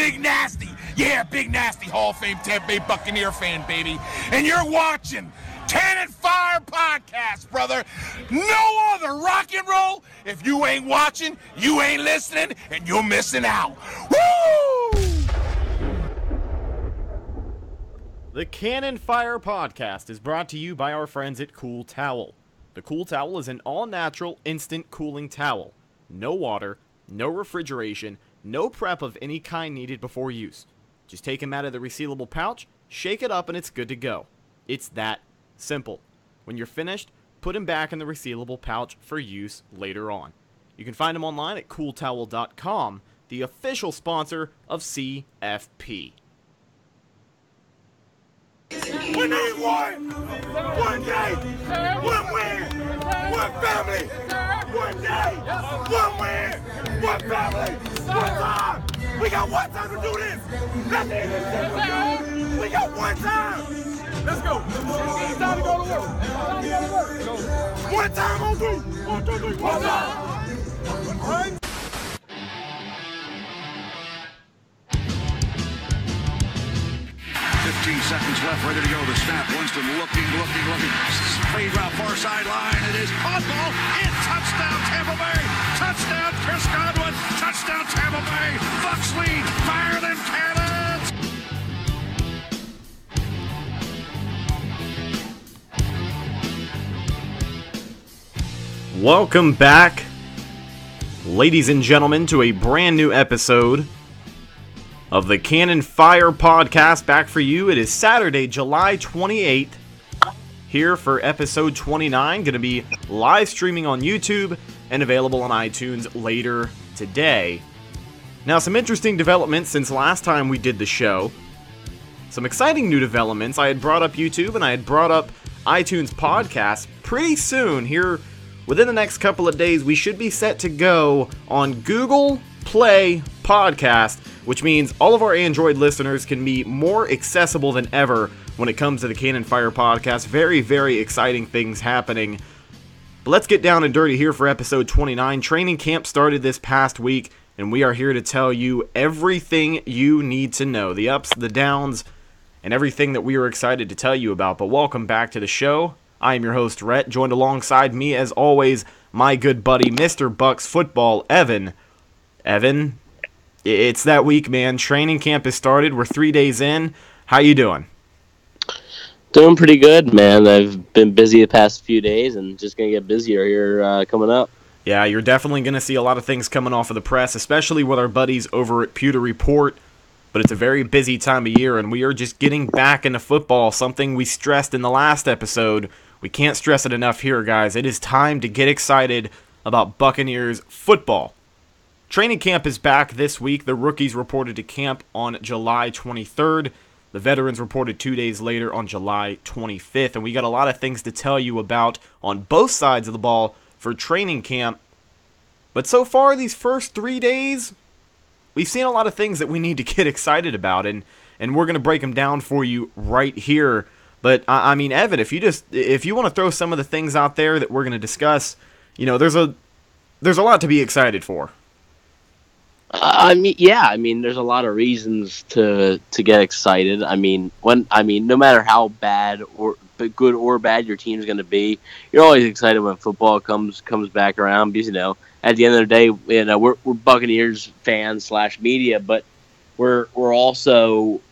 Big Nasty. Yeah, Big Nasty, Hall of Fame Tampa Bay Buccaneer fan, baby. And you're watching Cannon Fire Podcast, brother. No other rock and roll. If you ain't watching, you ain't listening, and you're missing out. Woo! The Cannon Fire Podcast is brought to you by our friends at Cool Towel. The Cool Towel is an all-natural, instant cooling towel. No water, no refrigeration, no prep of any kind needed before use. Just take them out of the resealable pouch, shake it up, and it's good to go. It's that simple. When you're finished, put them back in the resealable pouch for use later on. You can find them online at cooltowel.com, the official sponsor of CFP. We need one day, one win, one family, one day, one win, one family, one time. We got one time to do this. That's it. We got one time. Let's go. It's time to go to work. One time on three. 1, 2, 3. One time. 15 seconds left, ready to go. The snap. Winston looking. Fade route, far sideline. It is on ball. In touchdown, Tampa Bay. Touchdown, Chris Godwin. Touchdown, Tampa Bay. Bucs lead. Fire them cannons. Welcome back, ladies and gentlemen, to a brand new episode of the Cannon Fire Podcast. Back for you. It is Saturday, July 28th, here for episode 29. Going to be live streaming on YouTube and available on iTunes later today. Now, some interesting developments since last time we did the show. Some exciting new developments. I had brought up YouTube and I had brought up iTunes Podcast. Pretty soon, here within the next couple of days, we should be set to go on Google Play Podcast, which means all of our Android listeners can be more accessible than ever when it comes to the Cannon Fire Podcast. Very, very exciting things happening. But let's get down and dirty here for episode 29. Training camp started this past week, and we are here to tell you everything you need to know. The ups, the downs, and everything that we are excited to tell you about. But welcome back to the show. I am your host, Rhett, joined alongside me, as always, my good buddy, Mr. Bucs Football, Evan. Evan, it's that week, man. Training camp has started. We're 3 days in. How you doing? Doing pretty good, man. I've been busy the past few days and just going to get busier here coming up. Yeah, you're definitely going to see a lot of things coming off of the press, especially with our buddies over at Pewter Report. But it's a very busy time of year, and we are just getting back into football, something we stressed in the last episode. We can't stress it enough here, guys. It is time to get excited about Buccaneers football. Training camp is back this week. The rookies reported to camp on July 23rd. The veterans reported 2 days later on July 25th. And we got a lot of things to tell you about on both sides of the ball for training camp. But so far, these first 3 days, we've seen a lot of things that we need to get excited about. And we're going to break them down for you right here. But, I mean, Evan, if you want to throw some of the things out there that we're going to discuss, you know, there's a lot to be excited for. There's a lot of reasons to get excited. No matter how bad or good or bad your team's going to be, you're always excited when football comes back around. Because at the end of the day, we're Buccaneers fans / media, but we're also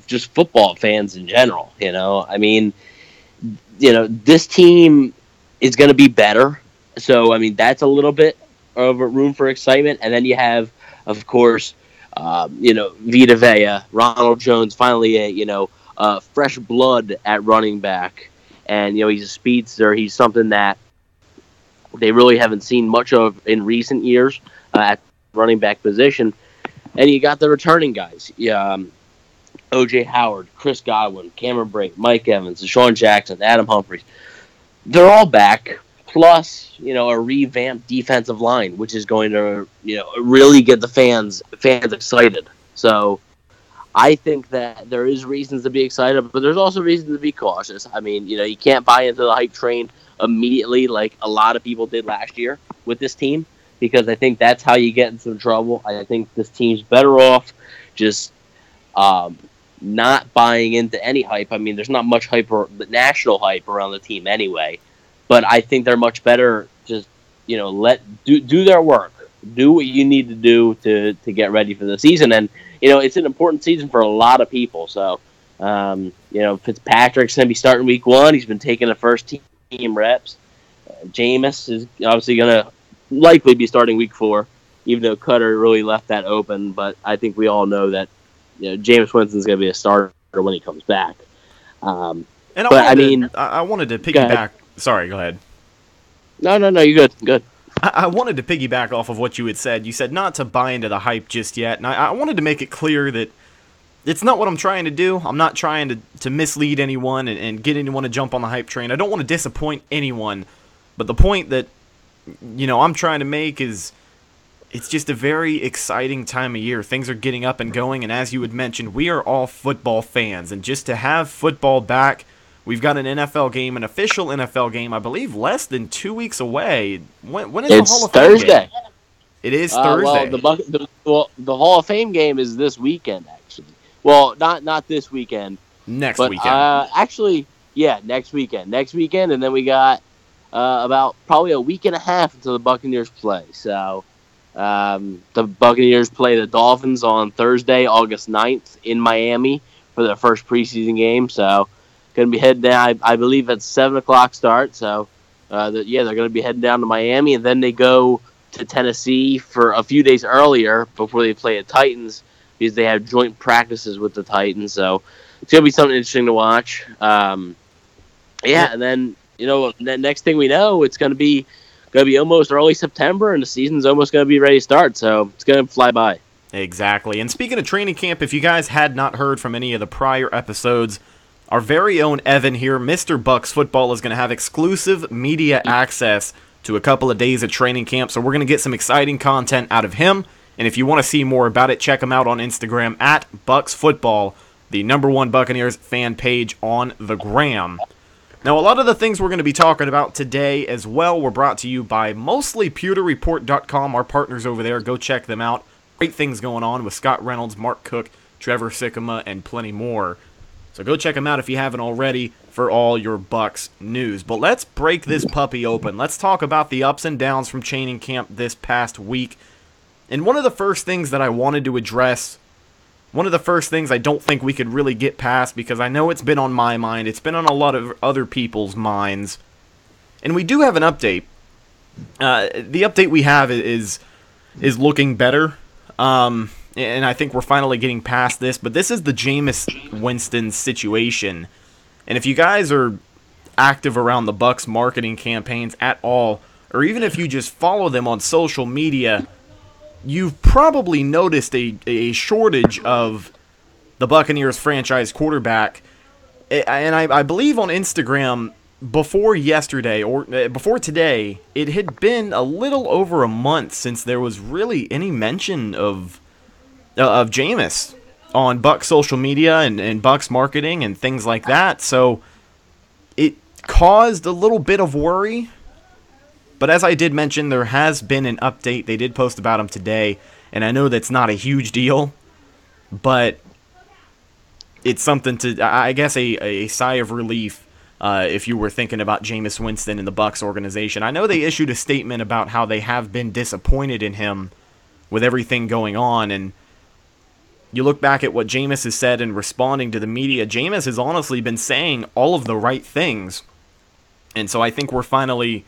just football fans in general. This team is going to be better. So that's a little bit of a room for excitement, and then you have, of course, Vita Vea, Ronald Jones, finally fresh blood at running back. And, he's a speedster. He's something that they really haven't seen much of in recent years at running back position. And you got the returning guys. O.J. Howard, Chris Godwin, Cameron Brate, Mike Evans, Deshaun Jackson, Adam Humphries. They're all back. Plus, a revamped defensive line, which is going to, really get the fans excited. So I think that there is reasons to be excited, but there's also reasons to be cautious. You can't buy into the hype train immediately like a lot of people did last year with this team, because I think that's how you get into trouble. I think this team's better off just not buying into any hype. I mean, there's not much hype or national hype around the team anyway, but I think they're much better. Just do their work, do what you need to do to get ready for the season, and it's an important season for a lot of people. So Fitzpatrick's gonna be starting week 1. He's been taking the first team reps. Jameis is obviously gonna likely be starting week 4, even though Cutter really left that open. But I think we all know that Jameis Winston's going to be a starter when he comes back. I wanted to piggyback. Sorry, go ahead. No, you're good. I wanted to piggyback off of what you had said. You said not to buy into the hype just yet, and I wanted to make it clear that it's not what I'm trying to do. I'm not trying to mislead anyone and get anyone to jump on the hype train. I don't want to disappoint anyone, but the point that I'm trying to make is it's just a very exciting time of year. Things are getting up and going, and as you had mentioned, we are all football fans, and just to have football back, we've got an NFL game, an official NFL game, I believe less than 2 weeks away. When is the Hall of Fame Thursday. game? It is Thursday. The Hall of Fame game is this weekend, actually. Well, not this weekend. Next weekend. Next weekend. Next weekend, and then we got about probably a week and a half until the Buccaneers play. So the Buccaneers play the Dolphins on Thursday, August 9th in Miami for their first preseason game. So going to be heading down, I believe it's 7 o'clock start. So they're going to be heading down to Miami, and then they go to Tennessee for a few days earlier before they play the Titans, because they have joint practices with the Titans. So it's going to be something interesting to watch. And then the next thing we know, it's going to be almost early September, and the season's almost going to be ready to start. So it's going to fly by. Exactly. And speaking of training camp, if you guys had not heard from any of the prior episodes, our very own Evan here, Mr. Bucs Football, is going to have exclusive media access to a couple of days of training camp. So we're going to get some exciting content out of him. And if you want to see more about it, check him out on Instagram at Bucs Football, the #1 Buccaneers fan page on the gram. Now, a lot of the things we're going to be talking about today as well were brought to you by mostlypewterreport.com, our partners over there. Go check them out. Great things going on with Scott Reynolds, Mark Cook, Trevor Sikkema, and plenty more. So go check them out if you haven't already for all your Bucs news. But let's break this puppy open. Let's talk about the ups and downs from training camp this past week. And one of the first things that I wanted to address, one of the first things I don't think we could really get past, because I know it's been on my mind, it's been on a lot of other people's minds, and we do have an update. The update we have is looking better, and I think we're finally getting past this, but this is the Jameis Winston situation. And if you guys are active around the Bucs marketing campaigns at all, or even if you just follow them on social media, you've probably noticed a shortage of the Buccaneers franchise quarterback. And I believe on Instagram, before yesterday, or before today, it had been a little over a month since there was really any mention of Jameis on Bucs social media and Bucs marketing and things like that. So it caused a little bit of worry. But as I did mention, there has been an update. They did post about him today, and I know that's not a huge deal, but it's something to, I guess, a sigh of relief if you were thinking about Jameis Winston and the Bucs organization. I know they issued a statement about how they have been disappointed in him with everything going on, and you look back at what Jameis has said in responding to the media. Jameis has honestly been saying all of the right things, and so I think we're finally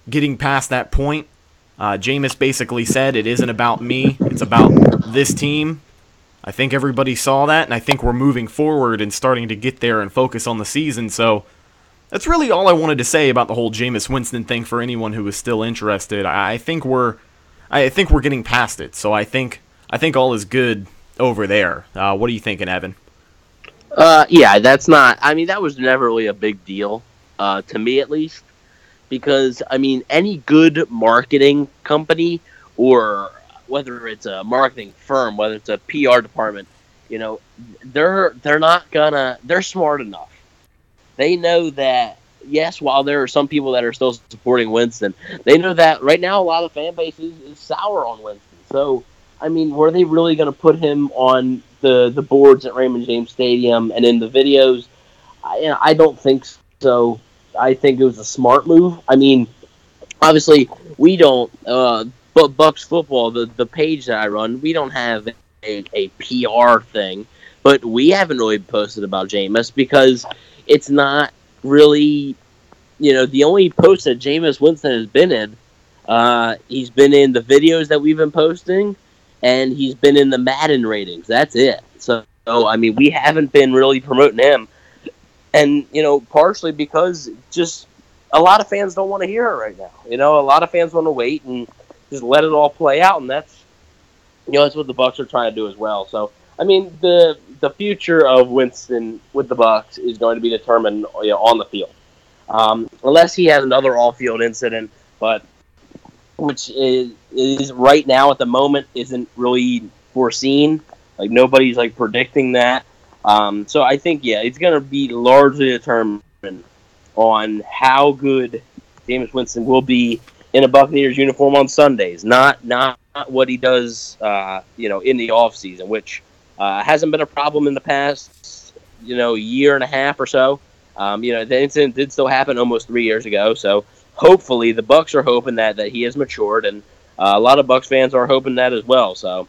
getting past that point. Jameis basically said, it isn't about me, it's about this team. I think everybody saw that, and I think we're moving forward and starting to get there and focus on the season. So that's really all I wanted to say about the whole Jameis Winston thing for anyone who is still interested. I think we're getting past it. So I think all is good over there. What are you thinking, Evan? That was never really a big deal, to me at least. Because, any good marketing company, or whether it's a marketing firm, whether it's a PR department, they're smart enough. They know that, yes, while there are some people that are still supporting Winston, they know that right now a lot of the fan base is sour on Winston. So, I mean, were they really going to put him on the boards at Raymond James Stadium and in the videos? I don't think so. I think it was a smart move. I mean, obviously, we don't, but Bucs football, the page that I run, we don't have a PR thing, but we haven't really posted about Jameis because it's not really, the only post that Jameis Winston has been in, he's been in the videos that we've been posting, and he's been in the Madden ratings. That's it. So I mean, we haven't been really promoting him, and partially because just a lot of fans don't want to hear it right now. A lot of fans want to wait and just let it all play out, and that's what the Bucs are trying to do as well. So I mean, the future of Winston with the Bucs is going to be determined on the field, unless he has another off-field incident, but which is right now at the moment isn't really foreseen. Like nobody's predicting that. So I think it's going to be largely determined on how good Jameis Winston will be in a Buccaneers uniform on Sundays, not what he does, in the off season, which hasn't been a problem in the past, year and a half or so. The incident did still happen almost 3 years ago, so hopefully the Bucs are hoping that he has matured, and a lot of Bucs fans are hoping that as well. So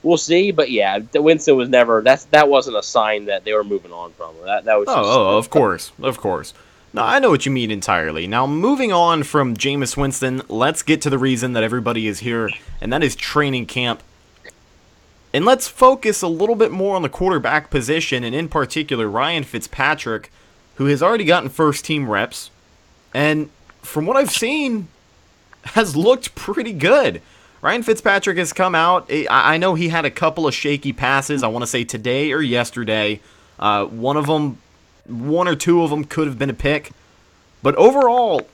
we'll see, but Winston was never that wasn't a sign that they were moving on from him. That was of course. No, I know what you mean entirely. Now, moving on from Jameis Winston, let's get to the reason that everybody is here, and that is training camp. And let's focus a little bit more on the quarterback position, and in particular, Ryan Fitzpatrick, who has already gotten first-team reps, and from what I've seen, has looked pretty good. Ryan Fitzpatrick has come out. I know he had a couple of shaky passes, I want to say today or yesterday. One or two of them could have been a pick. But overall,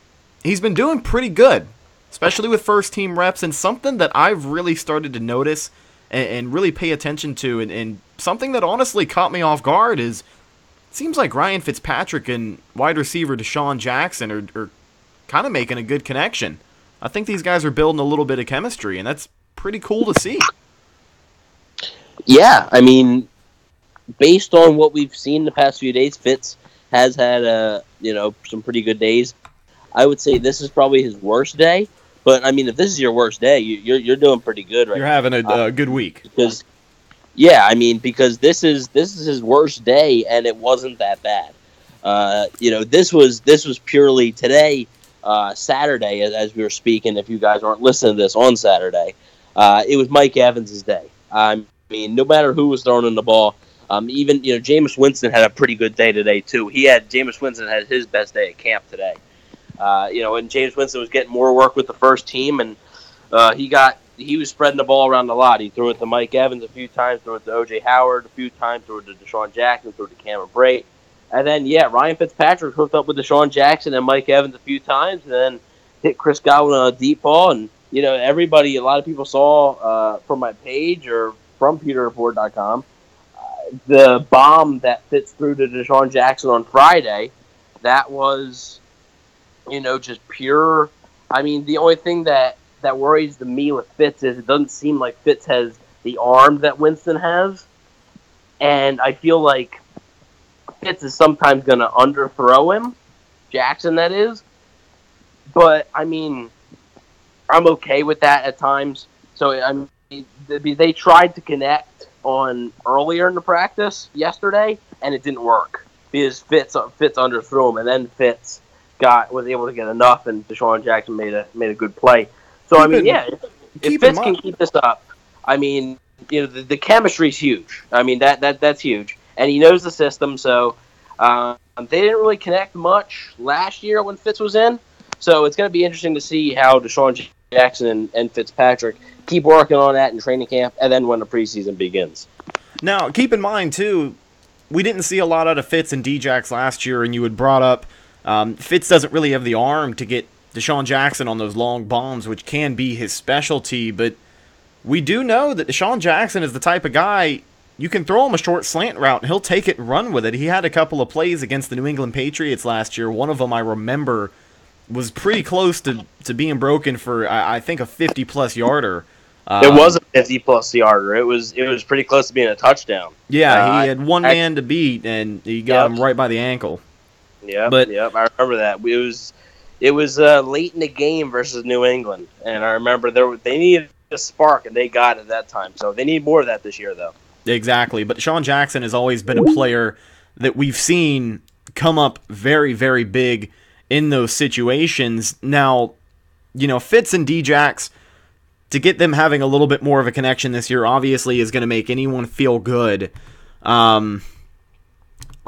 he's been doing pretty good, especially with first-team reps, and something that I've really started to notice and really pay attention to, and something that honestly caught me off guard is it seems like Ryan Fitzpatrick and wide receiver Deshaun Jackson are kind of making a good connection. I think these guys are building a little bit of chemistry, and that's pretty cool to see. Yeah, I mean, based on what we've seen the past few days, Fitz has had some pretty good days. I would say this is probably his worst day, but I mean, if this is your worst day, you're doing pretty good right now. You're having a good week. Because this is his worst day, and it wasn't that bad. This was purely today, Saturday, as we were speaking. If you guys aren't listening to this on Saturday, it was Mike Evans' day. I mean, no matter who was throwing the ball, even Jameis Winston had a pretty good day today too. Jameis Winston had his best day at camp today. And Jameis Winston was getting more work with the first team, and he was spreading the ball around a lot. He threw it to Mike Evans a few times, threw it to O.J. Howard a few times, threw it to Deshaun Jackson, threw it to Cameron Brate. And then, Ryan Fitzpatrick hooked up with Deshaun Jackson and Mike Evans a few times, and then hit Chris Godwin on a deep ball. And, a lot of people saw from my page or from PeterReport.com, the bomb that Fitz threw to Deshaun Jackson on Friday, that was, just pure. I mean, the only thing that worries me with Fitz is it doesn't seem like Fitz has the arm that Winston has. And I feel like Fitz is sometimes going to underthrow him, Jackson that is. But, I mean, I'm okay with that at times. So, I mean, they tried to connect on earlier in the practice yesterday, and it didn't work because Fitz underthrew him, and then Fitz was able to get enough, and Deshaun Jackson made a good play. So I mean, if Fitz can keep this up, I mean, the chemistry's huge. I mean that's huge, and he knows the system. So they didn't really connect much last year when Fitz was in. So it's going to be interesting to see how Deshaun Jackson and Fitzpatrick keep working on that in training camp, and then when the preseason begins. Now, keep in mind, too, we didn't see a lot out of Fitz and D-Jax last year, and you had brought up Fitz doesn't really have the arm to get Deshaun Jackson on those long bombs, which can be his specialty, but we do know that Deshaun Jackson is the type of guy, you can throw him a short slant route, and he'll take it and run with it. He had a couple of plays against the New England Patriots last year. One of them, I remember, was pretty close to being broken for, I think, a 50-plus yarder. It wasn't 50-plus yarder. It was pretty close to being a touchdown. Yeah, he had one man to beat, and he got him right by the ankle. Yep, I remember that. It was late in the game versus New England, and I remember they needed a spark, and they got it at that time. So they need more of that this year, though. Exactly, but Deshaun Jackson has always been a player that we've seen come up very, very big in those situations. Now, Fitz and Djax, to get them having a little bit more of a connection this year, obviously is going to make anyone feel good. Let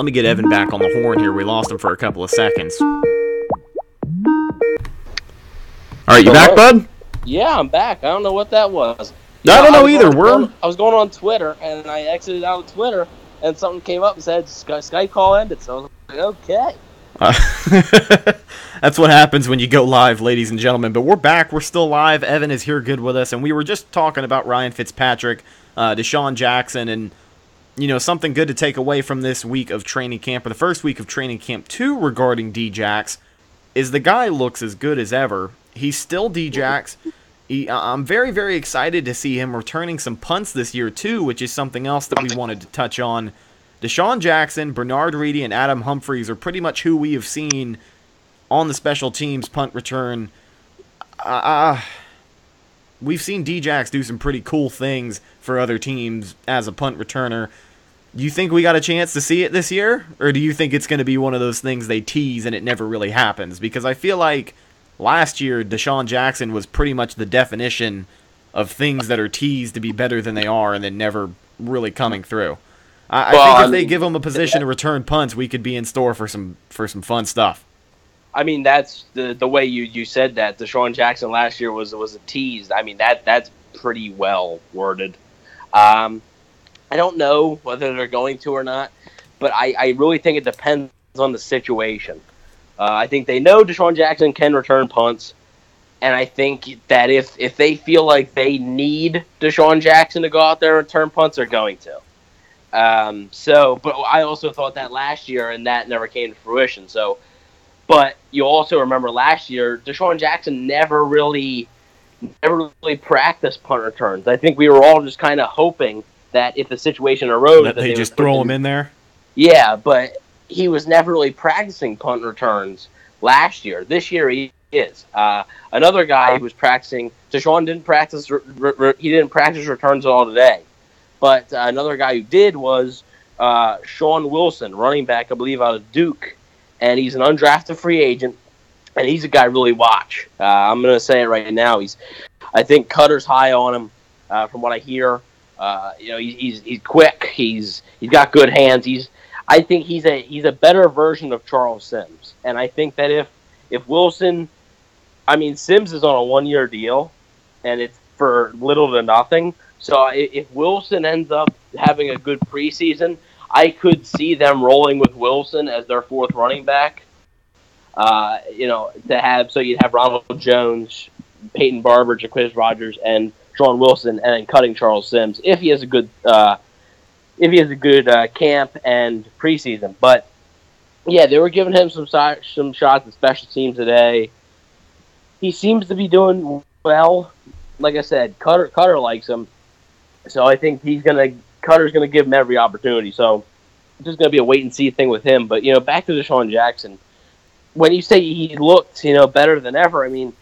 me get Evan back on the horn here. We lost him for a couple of seconds. All right, you back, bud? Yeah, I'm back. I don't know what that was. I don't know either. I was going on Twitter, and I exited out of Twitter, and something came up and said Skype call ended. So I was like, okay. That's what happens when you go live, ladies and gentlemen. But we're back. We're still live. Evan is here good with us, and we were just talking about Ryan Fitzpatrick, Deshaun Jackson, and something good to take away from this week of training camp, or the first week of training camp, too, regarding Djax, is the guy looks as good as ever. He's still Djax. I'm very, very excited to see him returning some punts this year, too, which is something else that we wanted to touch on. Deshaun Jackson, Bernard Reedy, and Adam Humphries are pretty much who we have seen on the special teams punt return. We've seen Djax do some pretty cool things for other teams as a punt returner. Do you think we got a chance to see it this year? Or do you think it's going to be one of those things they tease and it never really happens? Because I feel like last year, Deshaun Jackson was pretty much the definition of things that are teased to be better than they are and then never really coming through. I think if they give him a position to return punts, we could be in store for some fun stuff. I mean, that's the way you said that. Deshaun Jackson last year was a tease. I mean, that's pretty well worded. I don't know whether they're going to or not, but I really think it depends on the situation. I think they know Deshaun Jackson can return punts, and I think that if they feel like they need Deshaun Jackson to go out there and return punts, they're going to. But I also thought that last year, and that never came to fruition. But you also remember last year, Deshaun Jackson never really practiced punt returns. I think we were all just kind of hoping that if the situation arose, that they just throw him in there. Yeah, but he was never really practicing punt returns last year. This year he is. Another guy who was practicing, Deshaun didn't practice. He didn't practice returns at all today. But another guy who did was Sean Wilson, running back, I believe, out of Duke. And he's an undrafted free agent, and he's a guy really watch. I'm going to say it right now. I think Cutter's high on him, from what I hear. He's quick. He's got good hands. I think he's a better version of Charles Sims. And I think that if Wilson, Sims is on a 1-year deal, and it's for little to nothing. So if Wilson ends up having a good preseason, I could see them rolling with Wilson as their fourth running back. You'd have Ronald Jones, Peyton Barber, Jaquiz Rogers, and Sean Wilson, and then cutting Charles Sims if he has a good camp and preseason. But yeah, they were giving him some shots at special teams today. He seems to be doing well. Like I said, Cutter likes him, so I think Cutter's gonna give him every opportunity. So it's just gonna be a wait and see thing with him. But back to Deshaun Jackson. When you say he looked, better than ever, I don't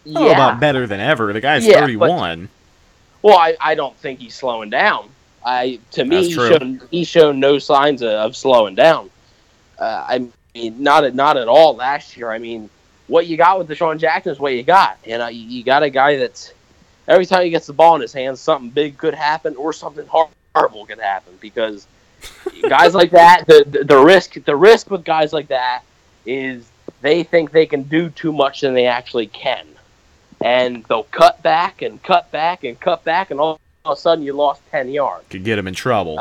know about better than ever. The guy's 31. I don't think he's slowing down. He's shown no signs of slowing down. Not at all last year. What you got with Deshaun Jackson is what you got. You got a guy that's every time he gets the ball in his hands, something big could happen or something horrible could happen. Because guys like that, the risk with guys like that is they think they can do too much than they actually can, and they'll cut back and cut back and cut back, and all of a sudden you lost 10 yards. Could get him in trouble.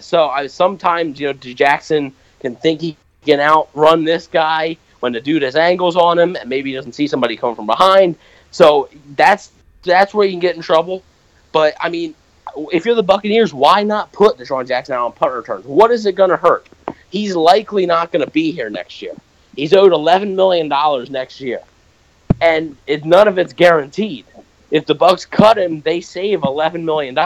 So sometimes Jackson can think he can outrun this guy when the dude has angles on him, and maybe he doesn't see somebody coming from behind. So that's where you can get in trouble. But if you're the Buccaneers, why not put Deshaun Jackson out on punt returns? What is it going to hurt? He's likely not going to be here next year. He's owed $11 million next year. And none of it's guaranteed. If the Bucs cut him, they save $11 million.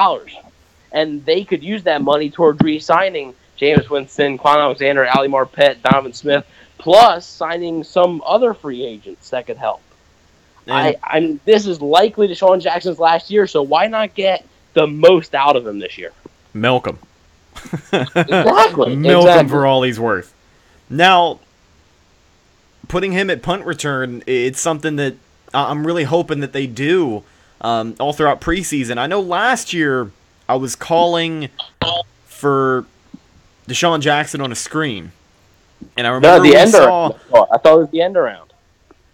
And they could use that money toward re-signing Jameis Winston, Quan Alexander, Ali Marpet, Donovan Smith, plus signing some other free agents that could help. I'm this is likely Deshaun Jackson's last year, so why not get the most out of him this year? Milk him. Exactly. Milk him for all he's worth. Now, putting him at punt return, it's something that I'm really hoping that they do all throughout preseason. I know last year I was calling for Deshaun Jackson on a screen. And I remember I thought it was the end around.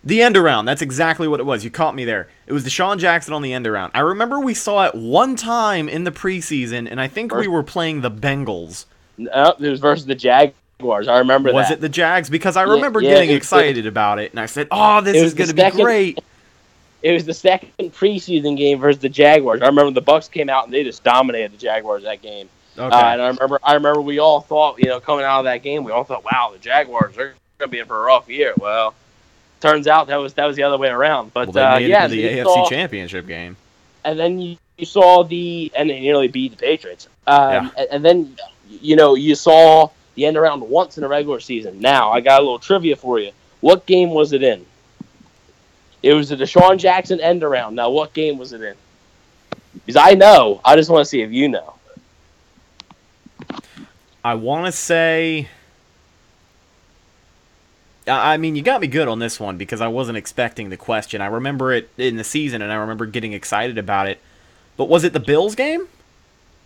The end around, that's exactly what it was. You caught me there. It was Deshaun Jackson on the end around. I remember we saw it one time in the preseason, and I think we were playing the Bengals. No, it was versus the Jaguars. I remember that. Was it the Jags? Because I remember getting excited about it, and I said, oh, this is going to be great. It was the second preseason game versus the Jaguars. I remember the Bucs came out, and they just dominated the Jaguars that game. Okay. And I remember we all thought, coming out of that game, we all thought, wow, the Jaguars are going to be in for a rough year. Well, turns out that was the other way around. But they made it to the AFC Championship game. And then you saw and they nearly beat the Patriots. And then you saw the end around once in the regular season. Now I got a little trivia for you. What game was it in? It was the Deshaun Jackson end around. Now what game was it in? Because I know. I just want to see if you know. I want to say... I mean, you got me good on this one because I wasn't expecting the question. I remember it in the season, and I remember getting excited about it. But was it the Bills game?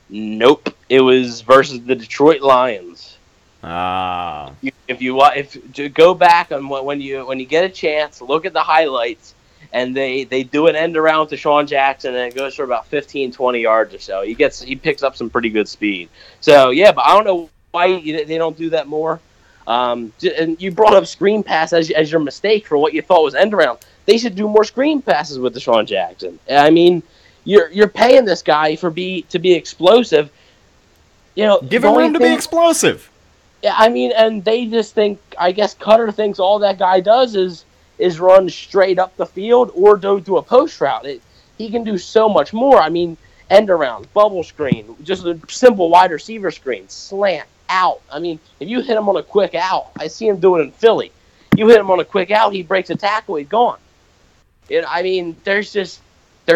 Nope. It was versus the Detroit Lions. If to go back and when you get a chance, look at the highlights, and they do an end around to Deshaun Jackson, and it goes for about 15, 20 yards or so. He picks up some pretty good speed. So yeah, but I don't know why they don't do that more. And you brought up screen pass as your mistake for what you thought was end around. They should do more screen passes with Deshaun Jackson. I mean, you're paying this guy to be explosive. Give him room to be explosive. Yeah, I mean, and they just think. I guess Cutter thinks all that guy does is run straight up the field or do a post route. He can do so much more. I mean, end around, bubble screen, just a simple wide receiver screen, slant. Out. I mean, if you hit him on a quick out, I see him do it in Philly. You hit him on a quick out, he breaks a tackle, he's gone. I mean, there's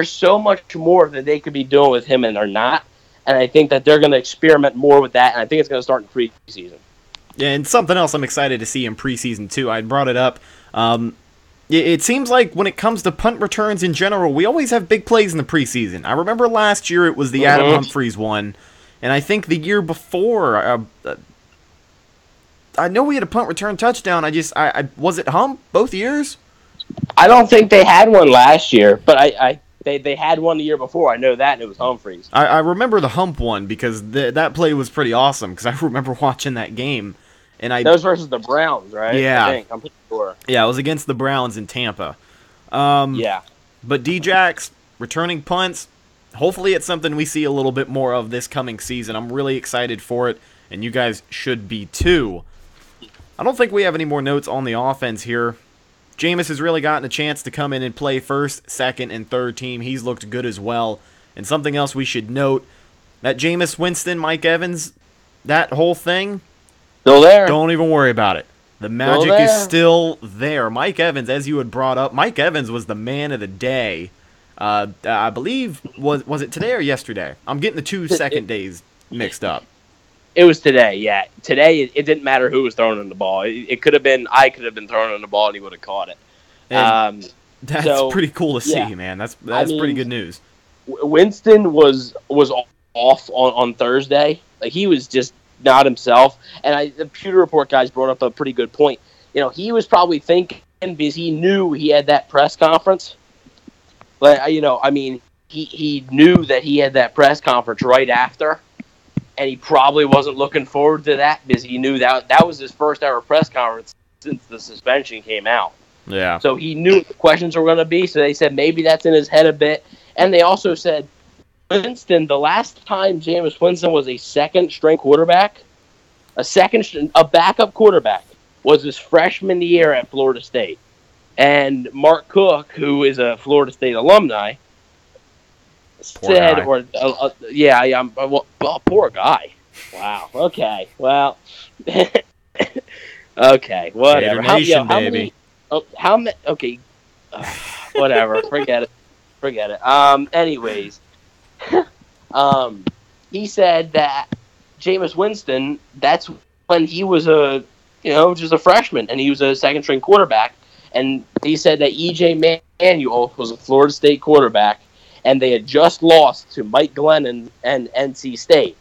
so much more that they could be doing with him and they're not. And I think that they're going to experiment more with that, and I think it's going to start in preseason. Yeah, and something else I'm excited to see in preseason, too. I brought it up. It seems like when it comes to punt returns in general, we always have big plays in the preseason. I remember last year it was the Adam Humphries one. And I think the year before, I know we had a punt return touchdown. I was it Hump both years? I don't think they had one last year, but they had one the year before. I know that, and it was Humphries. I remember the Hump one because that play was pretty awesome because I remember watching that game. And that was versus the Browns, right? Yeah. I think. I'm pretty sure. Yeah, it was against the Browns in Tampa. Yeah. But D-Jax, returning punts, hopefully it's something we see a little bit more of this coming season. I'm really excited for it, and you guys should be too. I don't think we have any more notes on the offense here. Jameis has really gotten a chance to come in and play first, second, and third team. He's looked good as well. And something else we should note, that Jameis Winston, Mike Evans, that whole thing, still there. Don't even worry about it. The magic is still there. Mike Evans, as you had brought up, Mike Evans was the man of the day. I believe, was it today or yesterday? I'm getting the 2 second days mixed up. It was today, yeah. Today, it didn't matter who was throwing in the ball. It could have been, I could have been throwing in the ball and he would have caught it. That's pretty cool to see, man. That's pretty good news. Winston was off on Thursday. Like, he was just not himself. And the Pewter Report guys brought up a pretty good point. He was probably thinking, because he knew he had that press conference. He knew that he had that press conference right after, and he probably wasn't looking forward to that because he knew that was his first ever press conference since the suspension came out. Yeah. So he knew what the questions were going to be, so they said maybe that's in his head a bit. And they also said, Winston, the last time Jameis Winston was a second-string quarterback, a backup quarterback, was his freshman year at Florida State. And Mark Cook, who is a Florida State alumni, said, guy. or poor guy. Wow. Okay. Well. Okay. Whatever. Gator Nation, How baby. many? Oh, how many? Okay. Whatever. Forget it. Anyways. He said that Jameis Winston, that's when he was just a freshman, and he was a second-string quarterback. And he said that E.J. Manuel was a Florida State quarterback, and they had just lost to Mike Glennon and NC State.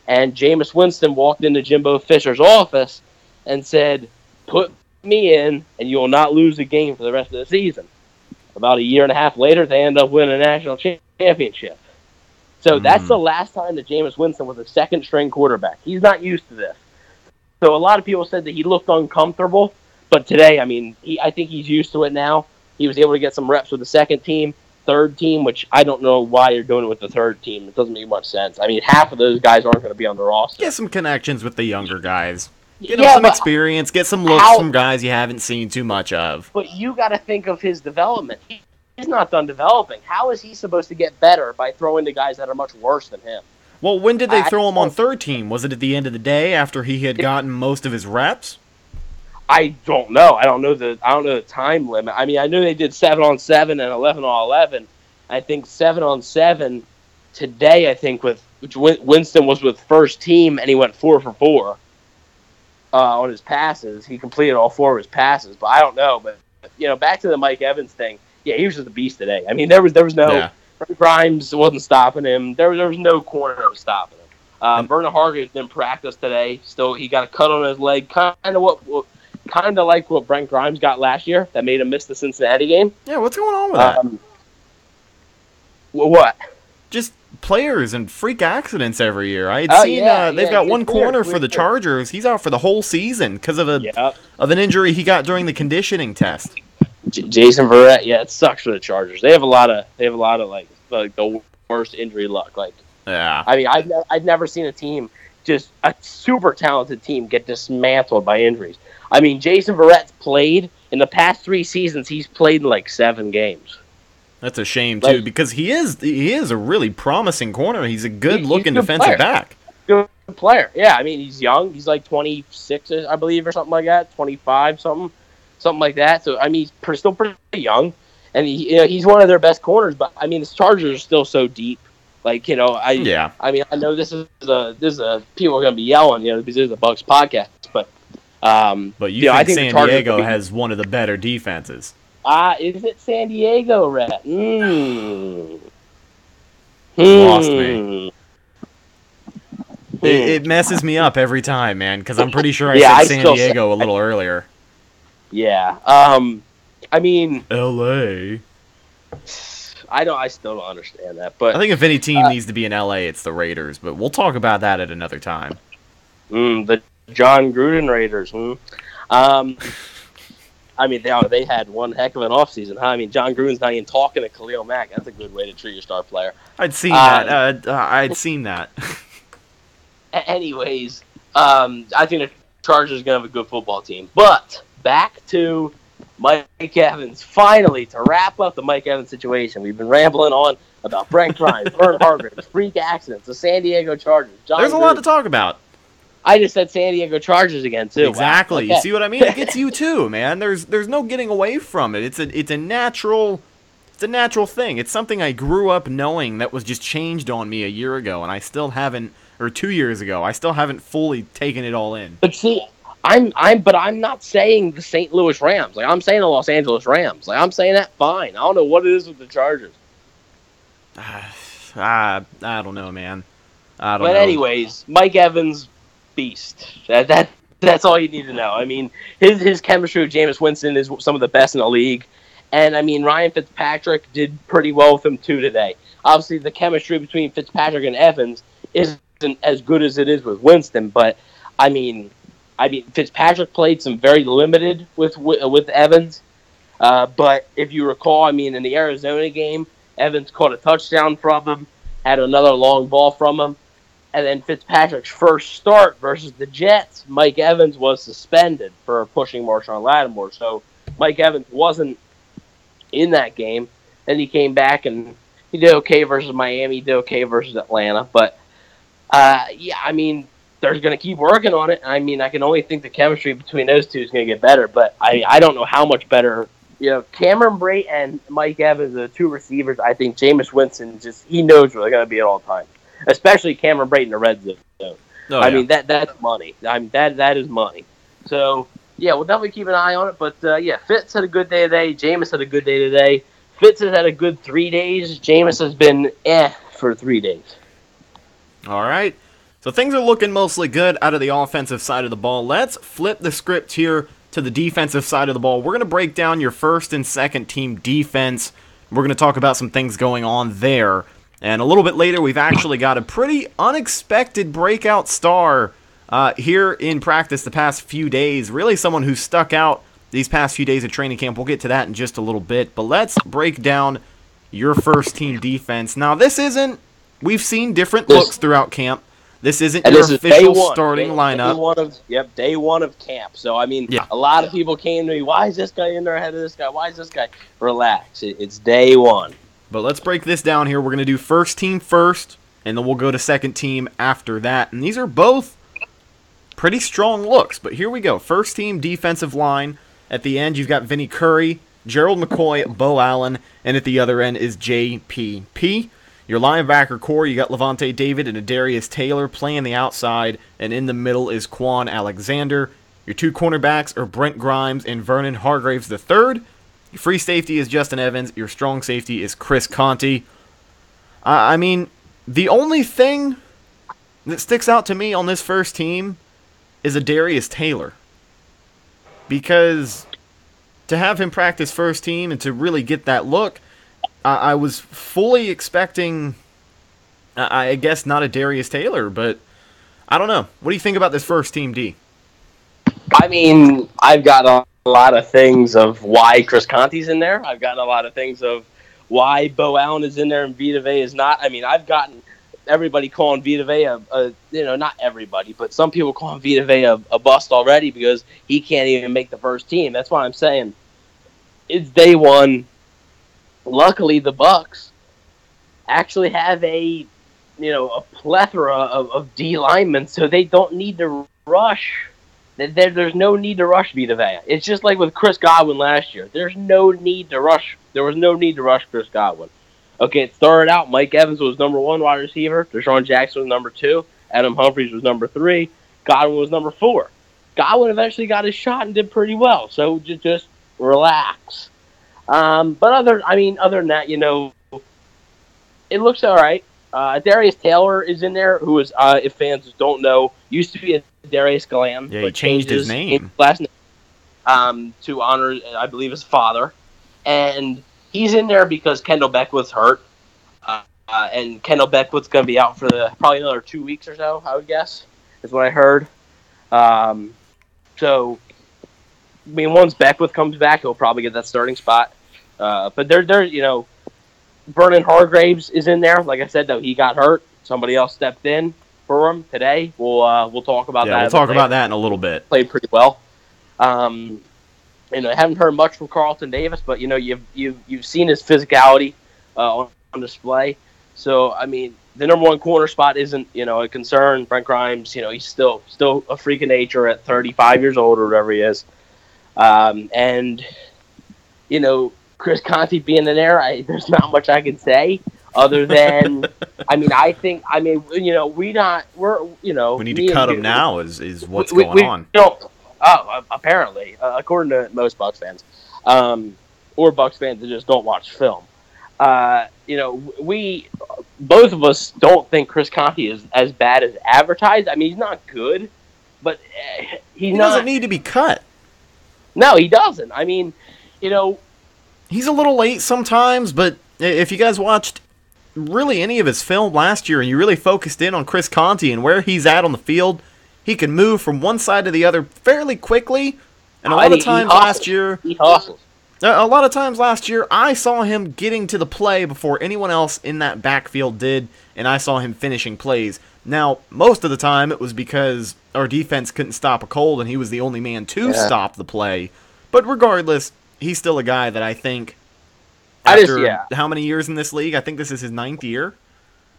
And Jameis Winston walked into Jimbo Fisher's office and said, "Put me in, and you will not lose a game for the rest of the season." About a year and a half later, they end up winning a national championship. So that's the last time that Jameis Winston was a second-string quarterback. He's not used to this. So a lot of people said that he looked uncomfortable, but today, I mean, I think he's used to it now. He was able to get some reps with the second team, third team, which I don't know why you're doing it with the third team. It doesn't make much sense. I mean, half of those guys aren't going to be on the roster. Get some connections with the younger guys. Get them some experience. Get some looks from guys you haven't seen too much of. But you got to think of his development. He's not done developing. How is he supposed to get better by throwing to guys that are much worse than him? Well, when did they throw him on third team? Was it at the end of the day after he had gotten most of his reps? I don't know. I don't know the time limit. I mean, I know they did 7-on-7 and 11-on-11. I think 7-on-7 today. I think which Winston was with first team and he went 4 for 4 on his passes. He completed all 4 of his passes, but I don't know. But back to the Mike Evans thing. Yeah, he was just a beast today. I mean, there was no. Yeah. Grimes wasn't stopping him. There was no corner that was stopping him. Vernon Hargreaves didn't practice today. Still, he got a cut on his leg, kind of like what Brent Grimes got last year that made him miss the Cincinnati game. Yeah, what's going on with that? What? Just players and freak accidents every year. I had seen they've got one corner for the Chargers. He's out for the whole season because of an injury he got during the conditioning test. Jason Verrett, it sucks for the Chargers. They have a lot of like the worst injury luck. Like, yeah. I mean, I've never seen a team, just a super talented team, get dismantled by injuries. I mean, Jason Verrett's played in the past 3 seasons. He's played in like 7 games. That's a shame too, because he is a really promising corner. He's a good-looking defensive back. Good player. Yeah, I mean, he's young. He's like 26, I believe, or something like that. 25, something like that. So I mean, he's still pretty young, and he's one of their best corners. But I mean, the Chargers are still so deep. Like I mean, I know this is people are going to be yelling, because this is a Bucs podcast, but you think San Diego has one of the better defenses? Is it San Diego, Rhett? Lost me. It messes me up every time, man, because I'm pretty sure I said San Diego a little earlier. Yeah. I mean, L.A. I still don't understand that, but I think if any team needs to be in L.A., it's the Raiders. But we'll talk about that at another time. The John Gruden Raiders. I mean, they had one heck of an offseason. Huh? I mean, John Gruden's not even talking to Khalil Mack. That's a good way to treat your star player. I'd seen that. I'd seen that. Anyways, I think the Chargers are going to have a good football team. But back to Mike Evans. Finally, to wrap up the Mike Evans situation, we've been rambling on about Brent Grimes, Vernon Hargreaves, freak accidents, the San Diego Chargers. There's a lot to talk about. I just said San Diego Chargers again too. Exactly. Wow. Okay. You see what I mean? It gets you too, man. There's no getting away from it. It's a natural thing. It's something I grew up knowing that was just changed on me a year ago, and I still haven't, or 2 years ago, I still haven't fully taken it all in. But see, I'm not saying the St. Louis Rams. Like, I'm saying the Los Angeles Rams. Like, I'm saying that fine. I don't know what it is with the Chargers. I don't know, man. I don't know. But anyways, Mike Evans, beast. That's all you need to know. I mean, his chemistry with Jameis Winston is some of the best in the league. And, I mean, Ryan Fitzpatrick did pretty well with him, too, today. Obviously, the chemistry between Fitzpatrick and Evans isn't as good as it is with Winston. But, I mean, Fitzpatrick played some very limited with Evans. But if you recall, I mean, in the Arizona game, Evans caught a touchdown from him, had another long ball from him. And then Fitzpatrick's first start versus the Jets, Mike Evans was suspended for pushing Marshawn Lattimore. So Mike Evans wasn't in that game. Then he came back and He did okay versus Miami. He did okay versus Atlanta. But, yeah, I mean, they're going to keep working on it. I mean, I can only think the chemistry between those two is going to get better. But I don't know how much better. You know, Cameron Brate and Mike Evans are the two receivers. I think Jameis Winston he knows where they're going to be at all times, especially Cameron Brate in the red zone. Oh, I yeah. mean, that's money. I mean, that is money. So, yeah, we'll definitely keep an eye on it. But, yeah, Fitz had a good day today. Jameis had a good day today. Fitz has had a good 3 days. Jameis has been for 3 days. All right. So things are looking mostly good out of the offensive side of the ball. Let's flip the script here to the defensive side of the ball. We're going to break down your first and second team defense. We're going to talk about some things going on there. And a little bit later, we've actually got a pretty unexpected breakout star here in practice the past few days. Really someone who stuck out these past few days of training camp. We'll get to that in just a little bit. But let's break down your first team defense. Now, we've seen different looks throughout camp. This isn't your official starting lineup. Day one of camp. So, I mean, yeah. A lot of people came to me, why is this guy in there ahead of this guy? Why is this guy? Relax. It's day one. But let's break this down here. We're going to do first team first, and then we'll go to second team after that. And these are both pretty strong looks. But here we go. First team defensive line. At the end, you've got Vinny Curry, Gerald McCoy, Bo Allen, and at the other end is JPP. Your linebacker core, you got Levante David and Adarius Taylor playing the outside, and in the middle is Quan Alexander. Your two cornerbacks are Brent Grimes and Vernon Hargraves III. Your free safety is Justin Evans. Your strong safety is Chris Conte. I mean, the only thing that sticks out to me on this first team is Adarius Taylor. Because to have him practice first team and to really get that look, I was fully expecting, I guess, not a Darius Taylor, but I don't know. What do you think about this first team D? I mean, I've got a lot of things of why Chris Conte's in there. I've gotten a lot of things of why Bo Allen is in there and Vita Vea is not. I mean, I've gotten everybody calling Vita Vea, not everybody, but some people calling Vita Vea a bust already because he can't even make the first team. That's why I'm saying it's day one. Luckily, the Bucs actually have a plethora of D linemen, so they don't need to rush. There's no need to rush Vita Vea. It's just like with Chris Godwin last year. There's no need to rush. There was no need to rush Chris Godwin. Okay, it started out. Mike Evans was number 1 wide receiver. Deshaun Jackson was number 2. Adam Humphries was number 3. Godwin was number 4. Godwin eventually got his shot and did pretty well. So just relax. But other than that, it looks all right. Darius Taylor is in there, who is, if fans don't know, used to be a Darius Galan. Yeah, he changed his name. Last name to honor, I believe, his father. And he's in there because Kendall Beckwith's hurt. And Kendall Beckwith's going to be out for probably another 2 weeks or so, I would guess, is what I heard. So, I mean, once Beckwith comes back, he'll probably get that starting spot. But they're Vernon Hargraves is in there. Like I said, though, he got hurt. Somebody else stepped in for him today. We'll talk about that. Yeah, we'll talk about that in a little bit. Played pretty well. I haven't heard much from Carlton Davis, but you've seen his physicality on display. So I mean, the number 1 corner spot isn't a concern. Brent Grimes, he's still a freak of nature at 35 years old or whatever he is. And Chris Conte being in there, there's not much I can say other than we need to cut him now is what's going on. Apparently, according to most Bucs fans, or Bucs fans that just don't watch film, we both of us don't think Chris Conte is as bad as advertised. I mean, he's not good, but he doesn't need to be cut. No, he doesn't. I mean, he's a little late sometimes, but if you guys watched really any of his film last year and you really focused in on Chris Conte and where he's at on the field, he can move from one side to the other fairly quickly. And a lot of times last year, I saw him getting to the play before anyone else in that backfield did, and I saw him finishing plays. Now, most of the time it was because our defense couldn't stop a cold and he was the only man to stop the play. But regardless, he's still a guy that I think After how many years in this league? I think this is his 9th year.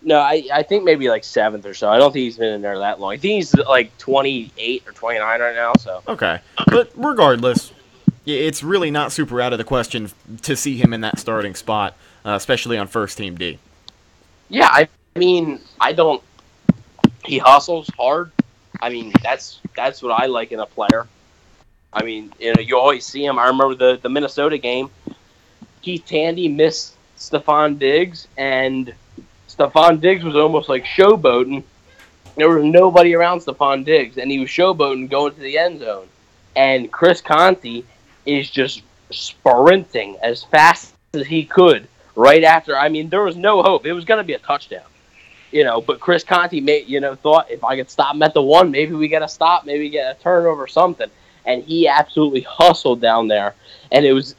No, I think maybe like 7th or so. I don't think he's been in there that long. I think he's like 28 or 29 right now. So okay, but regardless, it's really not super out of the question to see him in that starting spot, especially on first team D. Yeah, I mean, he hustles hard. I mean, that's what I like in a player. I mean, you always see him. I remember the Minnesota game. Keith Tandy missed Stephon Diggs, and Stephon Diggs was almost like showboating. There was nobody around Stephon Diggs, and he was showboating going to the end zone. And Chris Conte is just sprinting as fast as he could right after. I mean, there was no hope. It was going to be a touchdown. But Chris Conte thought if I could stop him at the 1, maybe we get a stop, maybe get a turnover or something. And he absolutely hustled down there. And it was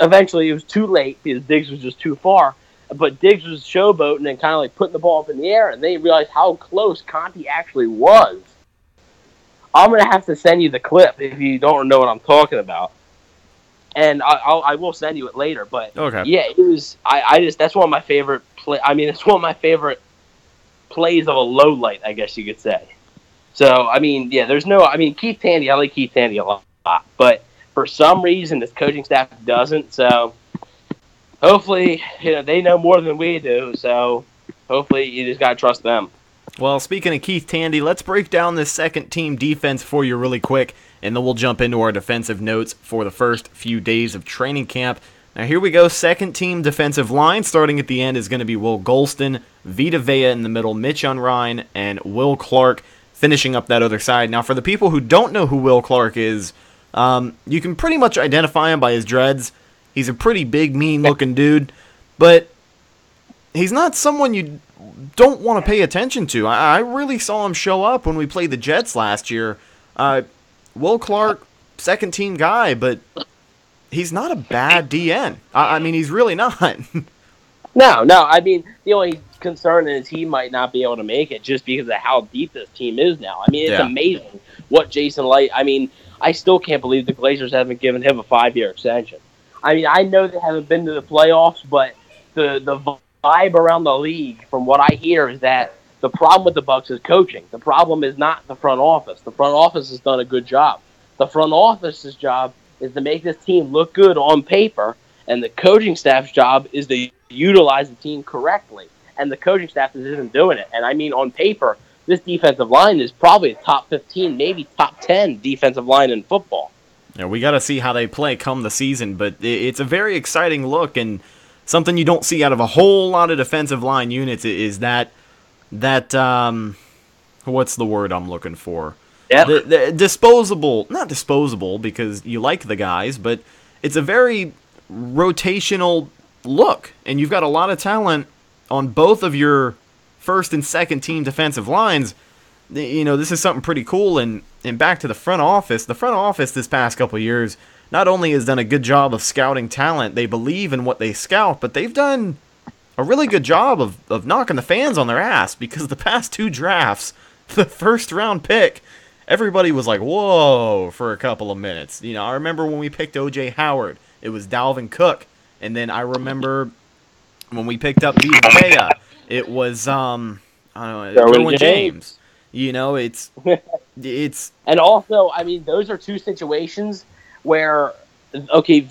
too late because Diggs was just too far. But Diggs was showboating and kind of like putting the ball up in the air, and they realized how close Conte actually was. I'm going to have to send you the clip if you don't know what I'm talking about. And I will send you it later. But okay. Yeah, it was. That's one of my favorite it's one of my favorite plays of a low light, I guess you could say. So Keith Tandy. I like Keith Tandy a lot, but for some reason this coaching staff doesn't. So hopefully, they know more than we do. So hopefully, you just gotta trust them. Well, speaking of Keith Tandy, let's break down this second team defense for you really quick, and then we'll jump into our defensive notes for the first few days of training camp. Now, here we go. Second team defensive line, starting at the end, is going to be Will Golston, Vita Vea in the middle, Mitch Unrein, and Will Clark finishing up that other side. Now, for the people who don't know who Will Clark is, you can pretty much identify him by his dreads. He's a pretty big, mean-looking dude, but he's not someone you don't want to pay attention to. I really saw him show up when we played the Jets last year. Will Clark, second-team guy, but he's not a bad DN. I mean, he's really not. No. I mean, the only concern is he might not be able to make it just because of how deep this team is now. I mean, it's amazing what Jason Light. I mean, I still can't believe the Glazers haven't given him a 5-year extension. I mean, I know they haven't been to the playoffs, but the vibe around the league, from what I hear, is that the problem with the Bucs is coaching. The problem is not the front office. The front office has done a good job. The front office's job is to make this team look good on paper, and the coaching staff's job is to utilize the team correctly. And the coaching staff isn't doing it. And I mean, on paper, this defensive line is probably a top 15, maybe top 10 defensive line in football. Yeah, we got to see how they play come the season, but it's a very exciting look, and something you don't see out of a whole lot of defensive line units is that what's the word I'm looking for? Yeah. The not disposable because you like the guys, but it's a very rotational look, and you've got a lot of talent on both of your first and second team defensive lines. This is something pretty cool, and back to the front office. The front office this past couple of years not only has done a good job of scouting talent, they believe in what they scout, but they've done a really good job of knocking the fans on their ass, because the past 2 drafts, the first round pick, everybody was like, whoa, for a couple of minutes. I remember when we picked O.J. Howard, it was Dalvin Cook. And then I remember when we picked up Vita Vea, it was, Derwin James. It's... And also, I mean, those are 2 situations where, okay,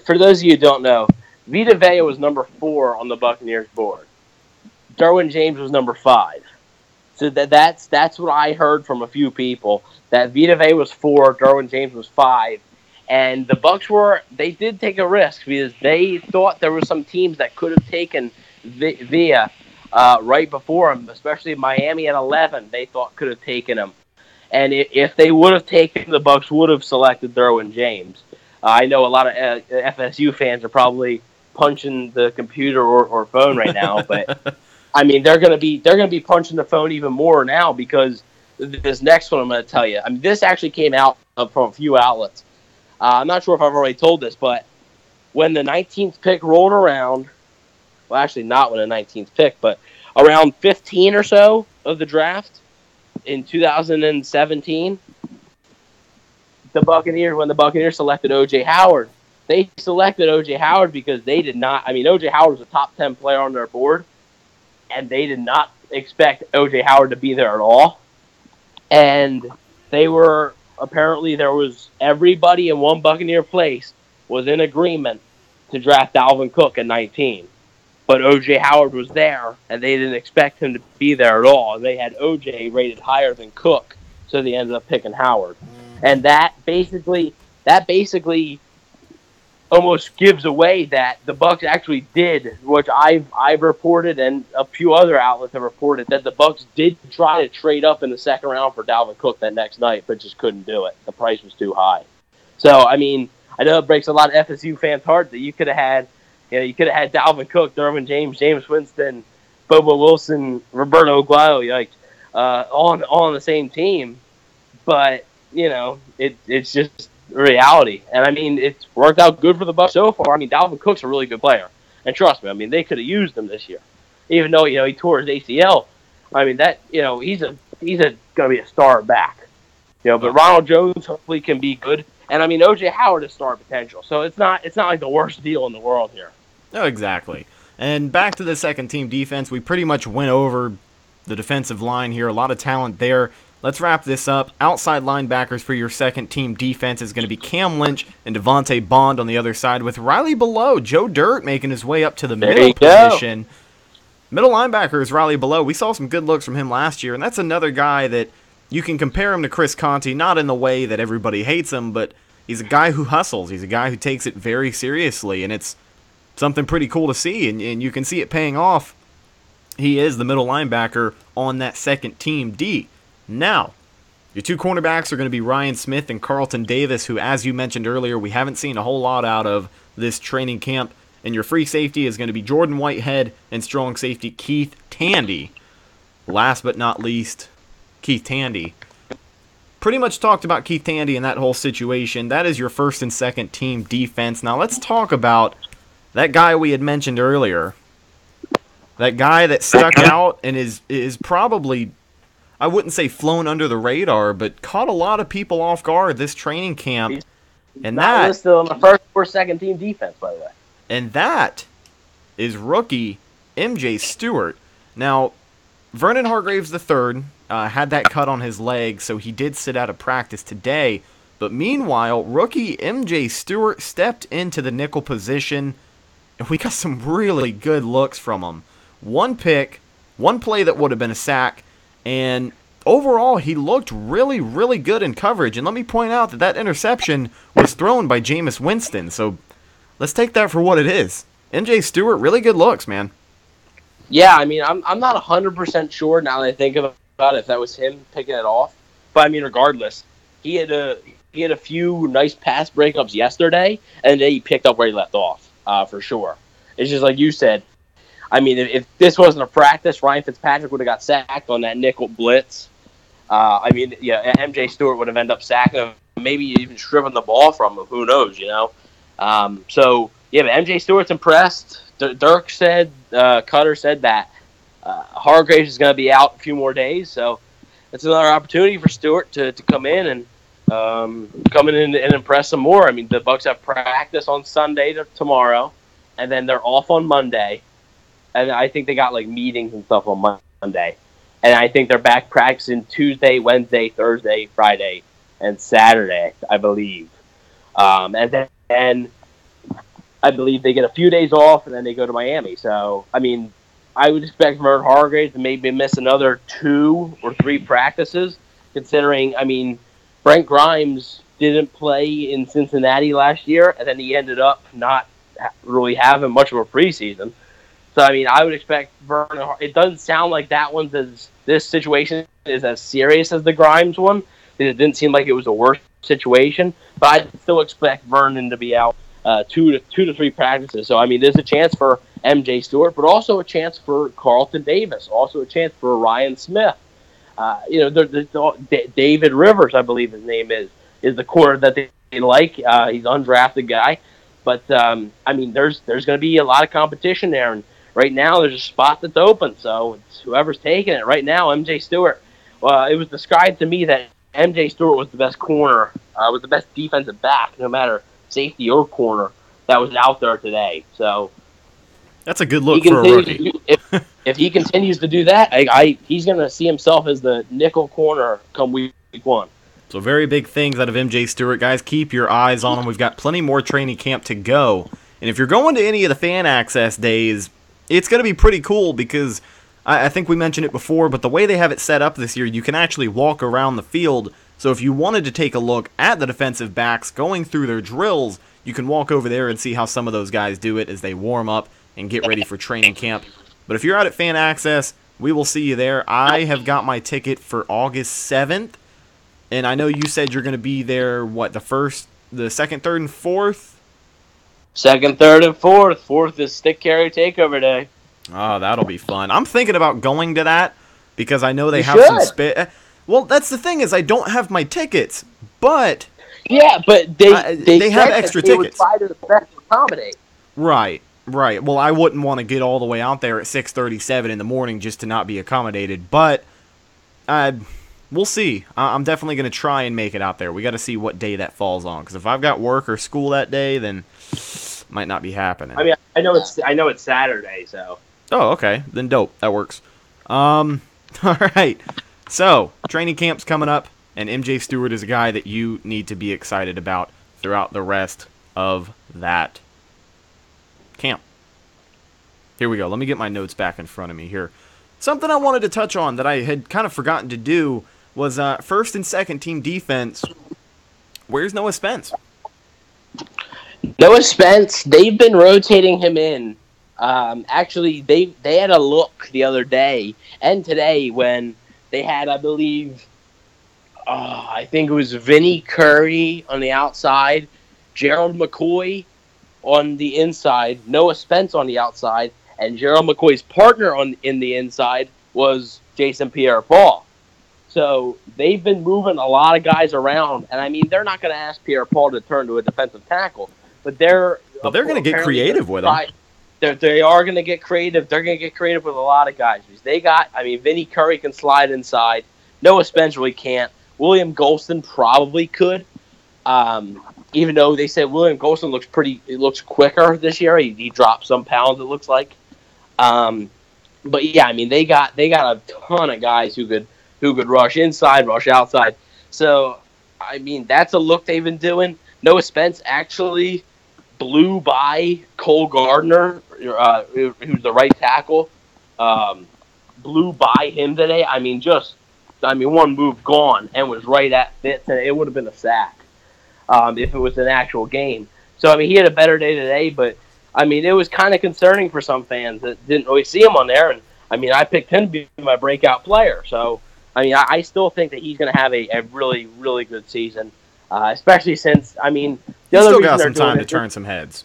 for those of you who don't know, Vita Vea was number 4 on the Buccaneers board. Derwin James was number 5. So that's what I heard from a few people, that Vita Vea was 4, Derwin James was 5, and the Bucs they did take a risk because they thought there were some teams that could have taken Vea right before him, especially Miami at 11. They thought could have taken him, and if they would have taken, the Bucs would have selected Derwin James. I know a lot of FSU fans are probably punching the computer or phone right now, but. I mean, they're gonna be punching the phone even more now because this next one I'm going to tell you. I mean, this actually came out from a few outlets. I'm not sure if I've already told this, but when the 19th pick rolled around, well, actually not when the 19th pick, but around 15 or so of the draft in 2017, when the Buccaneers selected O.J. Howard, they selected O.J. Howard because they did not. I mean, O.J. Howard was a top 10 player on their board, and they did not expect O.J. Howard to be there at all. And they were apparently there was everybody in one Buccaneer place was in agreement to draft Dalvin Cook at 19. But O.J. Howard was there, and they didn't expect him to be there at all. And they had O.J. rated higher than Cook, so they ended up picking Howard. And that basically almost gives away that the Bucs actually did, which I've reported and a few other outlets have reported, that the Bucs did try to trade up in the second round for Dalvin Cook that next night, but just couldn't do it. The price was too high. So, I mean, I know it breaks a lot of FSU fans' heart that you could have had Dalvin Cook, Derwin James, Jameis Winston, Bobo Wilson, Roberto Aguayo, all on the same team. But, it's just reality. And, I mean, it's worked out good for the Bucs so far. I mean, Dalvin Cook's a really good player. And trust me, I mean, they could have used him this year. Even though, he tore his ACL. I mean, that, he's going to be a star back. But Ronald Jones hopefully can be good. And, I mean, O.J. Howard has star potential. So it's not like the worst deal in the world here. No, exactly. And back to the second-team defense, we pretty much went over the defensive line here. A lot of talent there. Let's wrap this up. Outside linebackers for your second-team defense is going to be Cam Lynch and Devontae Bond on the other side, with Riley Below, Joe Dirt making his way up to the middle position. Middle linebacker is Riley Below. We saw some good looks from him last year, and that's another guy that you can compare him to Chris Conte, not in the way that everybody hates him, but he's a guy who hustles. He's a guy who takes it very seriously, and it's something pretty cool to see, and you can see it paying off. He is the middle linebacker on that second-team D. Now, your two cornerbacks are going to be Ryan Smith and Carlton Davis, who, as you mentioned earlier, we haven't seen a whole lot out of this training camp. And your free safety is going to be Jordan Whitehead and strong safety Keith Tandy. Last but not least, Keith Tandy. Pretty much talked about Keith Tandy and that whole situation. That is your first and second team defense. Now let's talk about that guy we had mentioned earlier. That guy that stuck out and is probably, I wouldn't say flown under the radar, but caught a lot of people off guard this training camp. He's not listed on the first or second team defense, by the way. And that is rookie MJ Stewart. Now, Vernon Hargraves III had that cut on his leg, so he did sit out of practice today. But meanwhile, rookie MJ Stewart stepped into the nickel position, and we got some really good looks from him. One pick, one play that would have been a sack, and overall he looked really, really good in coverage. And let me point out that interception was thrown by Jameis Winston, so let's take that for what it is. MJ Stewart, really good looks, man. Yeah, I mean, I'm not 100% sure now that I think about it if that was him picking it off. But I mean, regardless, he had a few nice pass breakups yesterday, and then he picked up where he left off, for sure. It's just like you said. I mean, if this wasn't a practice, Ryan Fitzpatrick would have got sacked on that nickel blitz. I mean, yeah, MJ Stewart would have ended up sacking him, maybe even stripping the ball from him. Who knows, So, yeah, but MJ Stewart's impressed. Dirk said, Cutter said that Hargraves is going to be out a few more days, so it's another opportunity for Stewart to come in and and impress some more. I mean, the Bucs have practice on Sunday tomorrow, and then they're off on Monday, and I think they got like meetings and stuff on Monday, and I think they're back practicing Tuesday, Wednesday, Thursday, Friday, and Saturday, I believe, and then I believe they get a few days off, and then they go to Miami. So, I mean, I would expect Vernon Hargraves to maybe miss another 2 or 3 practices, considering, I mean, Brent Grimes didn't play in Cincinnati last year, and then he ended up not really having much of a preseason. So, I mean, I would expect Vernon. It doesn't sound like this situation is as serious as the Grimes one. It didn't seem like it was a worse situation, but I'd still expect Vernon to be out 2 to 3 practices. So, I mean, there's a chance for MJ Stewart, but also a chance for Carlton Davis, also a chance for Ryan Smith. David Rivers, I believe his name is the corner that they like. He's an undrafted guy. But, I mean, there's going to be a lot of competition there. And right now there's a spot that's open. So it's whoever's taking it. Right now, MJ Stewart. It was described to me that MJ Stewart was the best corner, was the best defensive back, no matter safety or corner, that was out there today. So that's a good look for a rookie. If he continues to do that, he's going to see himself as the nickel corner come week 1. So very big things out of MJ Stewart. Guys, keep your eyes on him. We've got plenty more training camp to go. And if you're going to any of the fan access days, it's going to be pretty cool because I think we mentioned it before, but the way they have it set up this year, you can actually walk around the field. So if you wanted to take a look at the defensive backs going through their drills, you can walk over there and see how some of those guys do it as they warm up and get ready for training camp. But if you're out at fan access, we will see you there. I have got my ticket for August 7th. And I know you said you're going to be there, the second, third, and fourth? Second, third, and fourth. Fourth is stick carry takeover day. Oh, that'll be fun. I'm thinking about going to that because I know they have some Well, that's the thing is I don't have my tickets, but... Yeah, but they have extra tickets. Would try to best accommodate. Right. Well, I wouldn't want to get all the way out there at 6:37 in the morning just to not be accommodated, but... We'll see. I'm definitely going to try and make it out there. We got to see what day that falls on, because if I've got work or school that day, then it might not be happening. I mean, I know it's Saturday, so. Oh, okay. Then dope. That works. All right. So, training camp's coming up, and MJ Stewart is a guy that you need to be excited about throughout the rest of that camp. Here we go. Let me get my notes back in front of me here. Something I wanted to touch on that I had kind of forgotten to do was first and second team defense. Where's Noah Spence? Noah Spence, they've been rotating him in. Actually, they had a look the other day and today when they had, I believe, I think it was Vinny Curry on the outside, Gerald McCoy on the inside, Noah Spence on the outside, and Gerald McCoy's partner in the inside was Jason Pierre-Paul. So they've been moving a lot of guys around, and I mean they're not going to ask Pierre-Paul to turn to a defensive tackle, but they're going to get creative with him. They are going to get creative. They're going to get creative with a lot of guys. Vinny Curry can slide inside. Noah Spence really can't. William Golston probably could, even though they said William Golston looks quicker this year. He dropped some pounds, it looks like. But yeah, I mean they got a ton of guys who could rush inside, rush outside. So I mean that's a look they've been doing. Noah Spence actually blew by Cole Gardner, who's the right tackle. Blew by him today. One move gone and was right at Fitz, and it would have been a sack if it was an actual game. So he had a better day today, but. It was kind of concerning for some fans that didn't always see him on there. And, I picked him to be my breakout player. So, I still think that he's going to have a really, really good season, especially since, he's still got some time to turn some heads.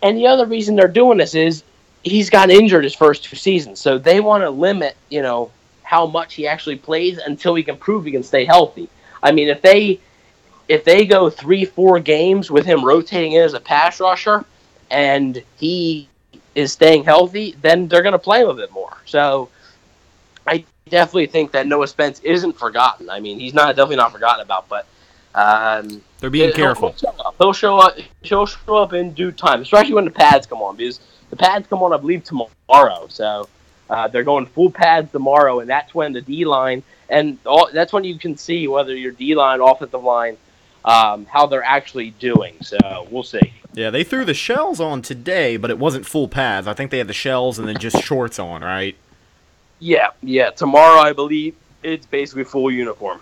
And the other reason they're doing this is he's got injured his first 2 seasons. So they want to limit, how much he actually plays until he can prove he can stay healthy. If they go 3-4 games with him rotating in as a pass rusher, and he is staying healthy, then they're going to play him a bit more. So I definitely think that Noah Spence isn't forgotten. He's definitely not forgotten about, but they're being careful. He'll show up in due time, especially when the pads come on, because the pads come on, I believe, tomorrow. So they're going full pads tomorrow, and that's when the D-line, that's when you can see whether your D-line, offensive line, how they're actually doing. So we'll see. Yeah, they threw the shells on today, but it wasn't full pads. I think they had the shells and then just shorts on, right? Yeah. Tomorrow, I believe, it's basically full uniform.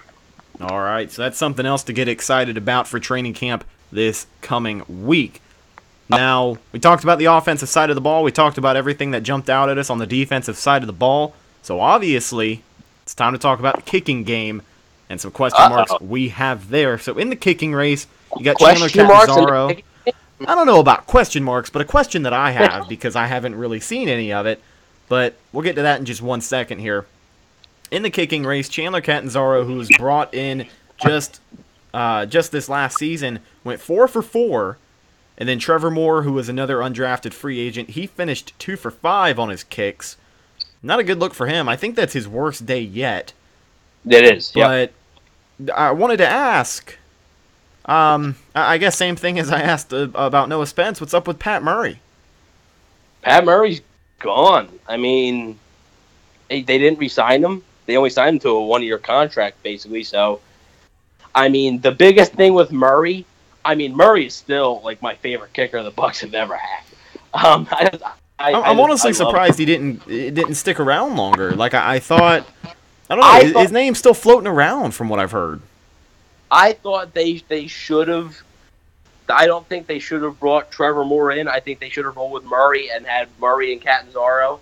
All right, so that's something else to get excited about for training camp this coming week. Now, we talked about the offensive side of the ball. We talked about everything that jumped out at us on the defensive side of the ball. So obviously, it's time to talk about the kicking game and some question marks we have there. So in the kicking race, you got Chandler Catanzaro. I don't know about question marks, but a question that I have because I haven't really seen any of it. But we'll get to that in just 1 second here. In the kicking race, Chandler Catanzaro, who was brought in just this last season, went 4 for 4. And then Trevor Moore, who was another undrafted free agent, he finished 2 for 5 on his kicks. Not a good look for him. I think that's his worst day yet. It is, But I wanted to ask, I guess same thing as I asked about Noah Spence. What's up with Pat Murray? Pat Murray's gone. I mean, they didn't re-sign him. They only signed him to a 1-year contract, basically. So, I mean, the biggest thing with Murray, Murray is still like my favorite kicker the Bucs have ever had. I'm honestly surprised it didn't stick around longer. Like I thought, I don't know. His name's still floating around from what I've heard. I thought they should have. I don't think they should have brought Trevor Moore in. I think they should have rolled with Murray and had Murray and Catanzaro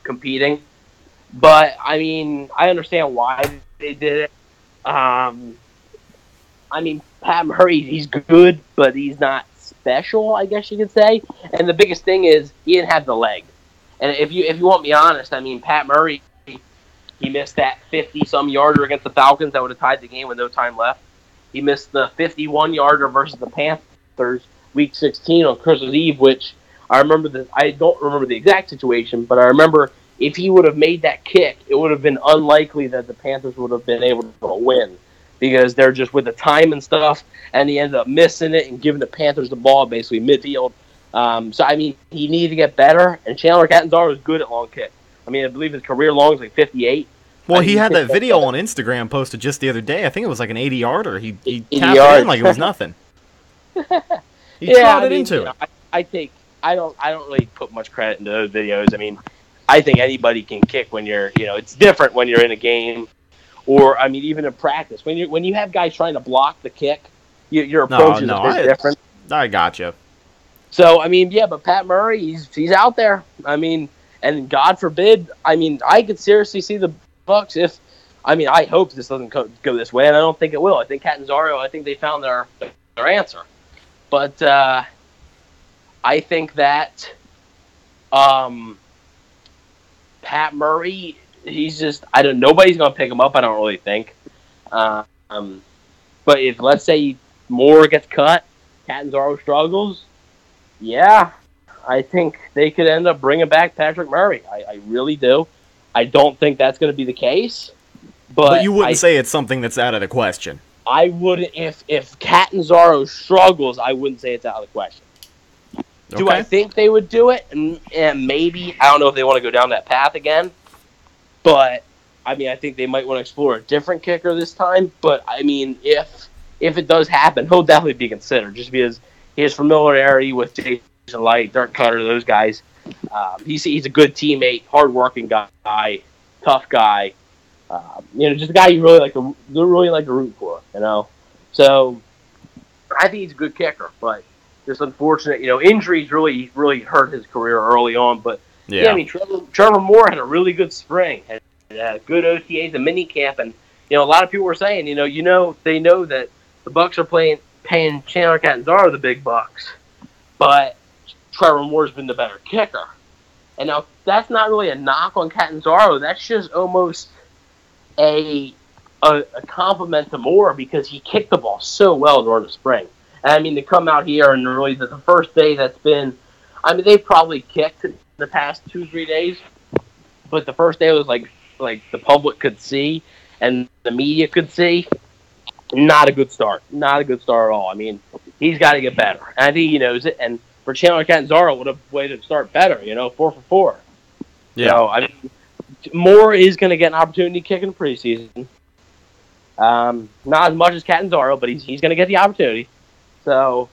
competing. But I mean, I understand why they did it. Pat Murray, he's good, but he's not special, I guess you could say. And the biggest thing is he didn't have the leg. And if you want me honest, Pat Murray, he missed that 50-some yarder against the Falcons that would have tied the game with no time left. He missed the 51-yarder versus the Panthers Week 16 on Christmas Eve, which I remember. I don't remember the exact situation, but I remember if he would have made that kick, it would have been unlikely that the Panthers would have been able to win because they're just with the time and stuff, and he ended up missing it and giving the Panthers the ball basically midfield. He needed to get better, and Chandler Catanzaro was good at long kick. I believe his career long is like 58. Well, he had that video on Instagram posted just the other day. I think it was like an 80-yarder. He tapped it in like it was nothing. He trotted into it. I don't really put much credit into those videos. I think anybody can kick when you're, it's different when you're in a game, or even in practice when you have guys trying to block the kick, your approach is a bit different. I gotcha. So but Pat Murray, he's out there. And God forbid, I could seriously see the Bucs if, I hope this doesn't go this way, and I don't think it will. I think Catanzaro, I think they found their answer. But I think that Pat Murray, he's just, nobody's going to pick him up, I don't really think. But if, let's say, Moore gets cut, Catanzaro struggles, yeah, I think they could end up bringing back Patrick Murray. I really do. I don't think that's going to be the case. But you wouldn't say it's something that's out of the question. I wouldn't. If Catanzaro struggles, I wouldn't say it's out of the question. Okay. Do I think they would do it? And maybe. I don't know if they want to go down that path again. But, I think they might want to explore a different kicker this time. But, if it does happen, he'll definitely be considered. Just because he has familiarity with Jason Light, Dirk Cutter, those guys. He's a good teammate, hardworking guy, tough guy. Just a guy you really like to root for. So I think he's a good kicker, but just unfortunate. Injuries really hurt his career early on. But Trevor Moore had a really good spring, had good OTAs and mini camp, and a lot of people were saying, they know that the Bucs are paying Chandler Catanzaro the big bucks, but Trevor Moore's been the better kicker. And now that's not really a knock on Catanzaro. That's just almost a compliment to Moore because he kicked the ball so well during the spring. And to come out here and really the first day that's been, they probably kicked in the past 2-3 days, but the first day was like the public could see and the media could see. Not a good start. Not a good start at all. He's got to get better. And I think he knows it. And for Chandler Catanzaro, what a way to start better, 4 for 4. Yeah. Moore is going to get an opportunity to kick in the preseason. Not as much as Catanzaro, but he's going to get the opportunity. So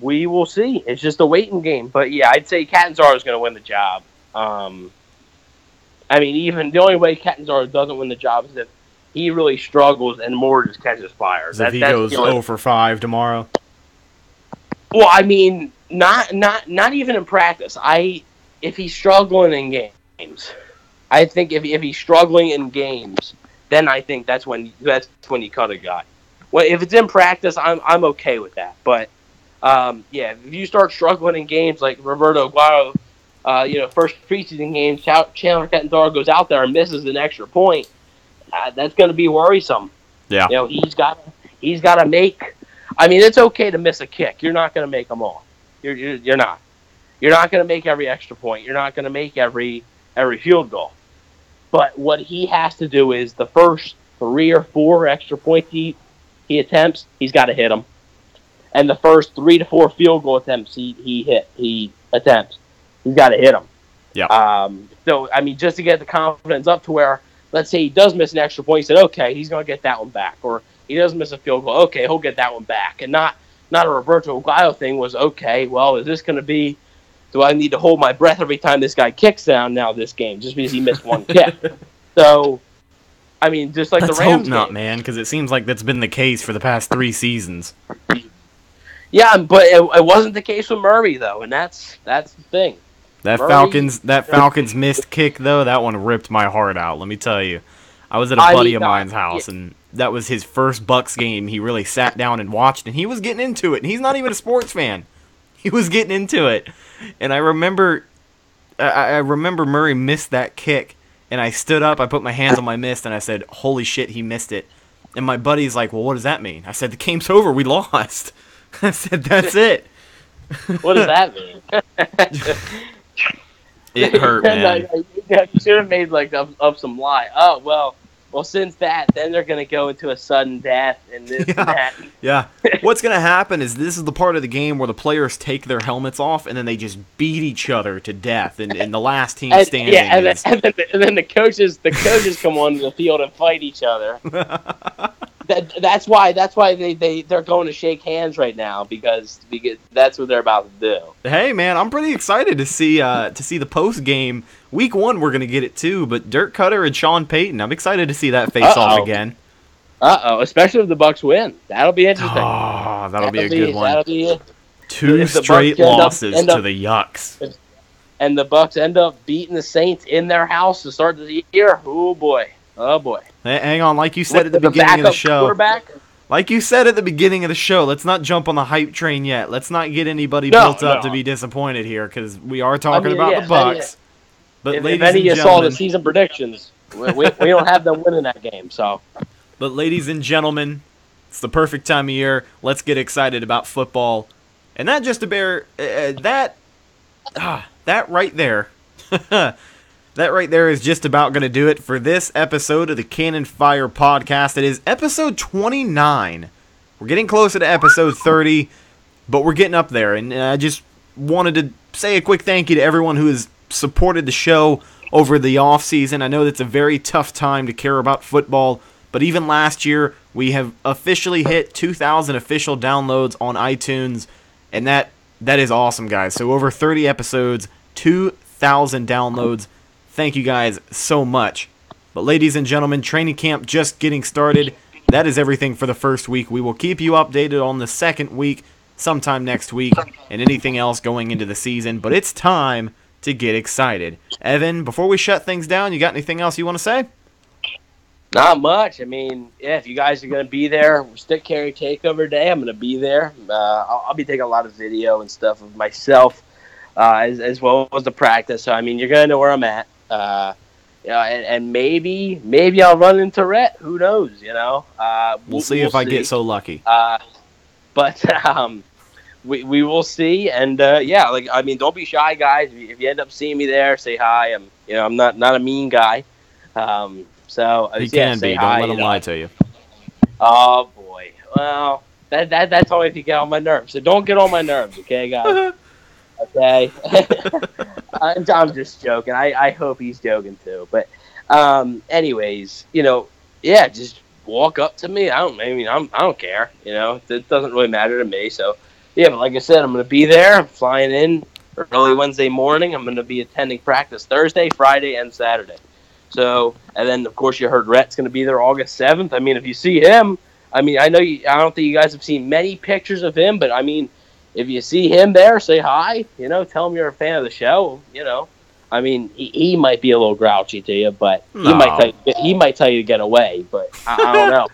we will see. It's just a waiting game. But, yeah, I'd say Catanzaro is going to win the job. Even the only way Catanzaro doesn't win the job is if he really struggles and Moore just catches fire. If he goes 0 for 5 tomorrow? Well, not even in practice. If he's struggling in games, I think if he's struggling in games, then I think that's when you cut a guy. Well, if it's in practice, I'm okay with that. But if you start struggling in games like Roberto Aguero, first preseason game, Chandler Catanzaro goes out there and misses an extra point. That's going to be worrisome. Yeah. He's got to make. It's okay to miss a kick. You're not going to make them all. You're not. You're not going to make every extra point. You're not going to make every field goal. But what he has to do is the first 3 or 4 extra points he he attempts, he's got to hit them. And the first 3 to 4 field goal attempts he attempts, he's got to hit them. Yeah. So, I mean, just to get the confidence up to where, let's say he does miss an extra point, he said, okay, he's going to get that one back. Or he does miss a field goal, okay, he'll get that one back. And not a Roberto Aguayo thing was, okay, well, is this going to be, do I need to hold my breath every time this guy kicks down now this game just because he missed one kick? So, I mean, just like Let's the Rams hope not, game. man, because it seems like that's been the case for the past 3 seasons. Yeah, but it wasn't the case with Murray, though, and that's the thing. That Murray, Falcons missed kick, though, that one ripped my heart out, let me tell you. I was at a buddy of mine's house, and that was his first Bucs game. He really sat down and watched, and he was getting into it. And he's not even a sports fan. He was getting into it. And I remember Murray missed that kick, and I stood up, I put my hands on my mist, and I said, holy shit, he missed it. And my buddy's like, well, what does that mean? I said, the game's over, we lost. I said, that's it. What does that mean? It hurt, man. You should have made like up some lie. Oh, well, since that, then they're going to go into a sudden death and this and that. Yeah. What's going to happen is this is the part of the game where the players take their helmets off and then they just beat each other to death, and the last team standing and then the coaches come onto the field and fight each other. That's why they're going to shake hands right now because that's what they're about to do. Hey man, I'm pretty excited to see the post game. Week 1 we're gonna get it too, but Dirk Cutter and Sean Payton, I'm excited to see that face off again. Especially if the Bucs win, that'll be interesting. Oh, that'll be a good one. That'll be it. 2 straight losses to the Yucks, and the Bucs end up beating the Saints in their house to start the year. Oh boy. Hang on, like you said at the beginning of the show. Like you said at the beginning of the show, let's not jump on the hype train yet. Let's not get anybody built up to be disappointed here, because we are talking about the Bucs. But if any of you saw the season predictions, we don't have them winning that game. So, but ladies and gentlemen, it's the perfect time of year. Let's get excited about football, and not just to bear that right there. That right there is just about going to do it for this episode of the Cannon Fire Podcast. It is episode 29. We're getting closer to episode 30, but we're getting up there. And I just wanted to say a quick thank you to everyone who has supported the show over the off season. I know that's a very tough time to care about football, but even last year, we have officially hit 2,000 official downloads on iTunes, and that is awesome, guys. So over 30 episodes, 2,000 downloads. Thank you guys so much. But ladies and gentlemen, training camp just getting started. That is everything for the first week. We will keep you updated on the second week sometime next week and anything else going into the season. But it's time to get excited. Evan, before we shut things down, you got anything else you want to say? Not much. I mean, yeah, if you guys are going to be there, stick carry takeover day, I'm going to be there. I'll be taking a lot of video and stuff of myself as well as the practice. So, I mean, you're going to know where I'm at. And maybe I'll run into Rhett. Who knows? We'll see if I get so lucky. But we will see. And don't be shy, guys. If you end up seeing me there, say hi. I'm not a mean guy. So he can be. Don't let him lie to you. Oh boy. Well, that's only if you get on my nerves. So don't get on my nerves, okay, guys. Okay. I'm just joking. I hope he's joking too. But anyways, just walk up to me. I don't care. It doesn't really matter to me. So yeah, but like I said, I'm gonna be there. I'm flying in early Wednesday morning. I'm gonna be attending practice Thursday, Friday, and Saturday. So, and then of course you heard Rhett's gonna be there August 7th. I mean, if you see him, I don't think you guys have seen many pictures of him, but I mean, if you see him there, say hi. Tell him you're a fan of the show. I mean, he might be a little grouchy to you, but he might tell you to get away. But I don't know.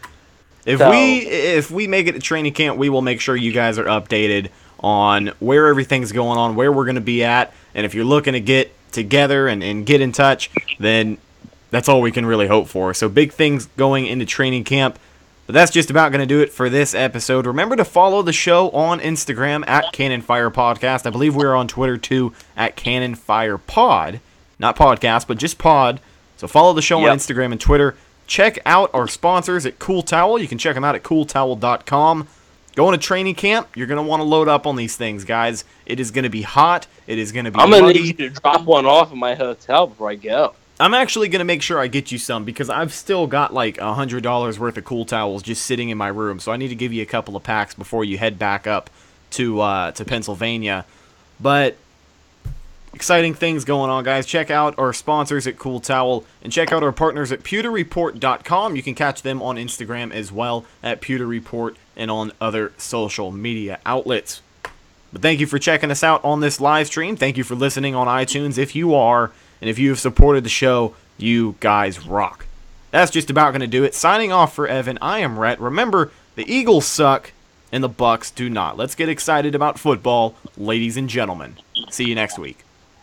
If we make it to training camp, we will make sure you guys are updated on where everything's going on, where we're going to be at, and if you're looking to get together and get in touch, then that's all we can really hope for. So big things going into training camp. But that's just about going to do it for this episode. Remember to follow the show on Instagram at Cannon Fire Podcast. I believe we're on Twitter too at Cannon Fire Pod. Not podcast, but just pod. So follow the show on Instagram and Twitter. check out our sponsors at Cool Towel. You can check them out at cooltowel.com. Going to training camp, you're going to want to load up on these things, guys. It is going to be hot. It is going to be I'm going to muggy. need you to drop one off in my hotel before I go. I'm actually going to make sure I get you some because I've still got like $100 worth of Cool Towels just sitting in my room. So I need to give you a couple of packs before you head back up to Pennsylvania. But exciting things going on, guys. Check out our sponsors at Cool Towel and check out our partners at pewterreport.com. You can catch them on Instagram as well at pewterreport and on other social media outlets. But thank you for checking us out on this live stream. Thank you for listening on iTunes if you are, and if you have supported the show, you guys rock. That's just about going to do it. Signing off for Evan, I am Rhett. Remember, the Eagles suck and the Bucs do not. Let's get excited about football, ladies and gentlemen. See you next week.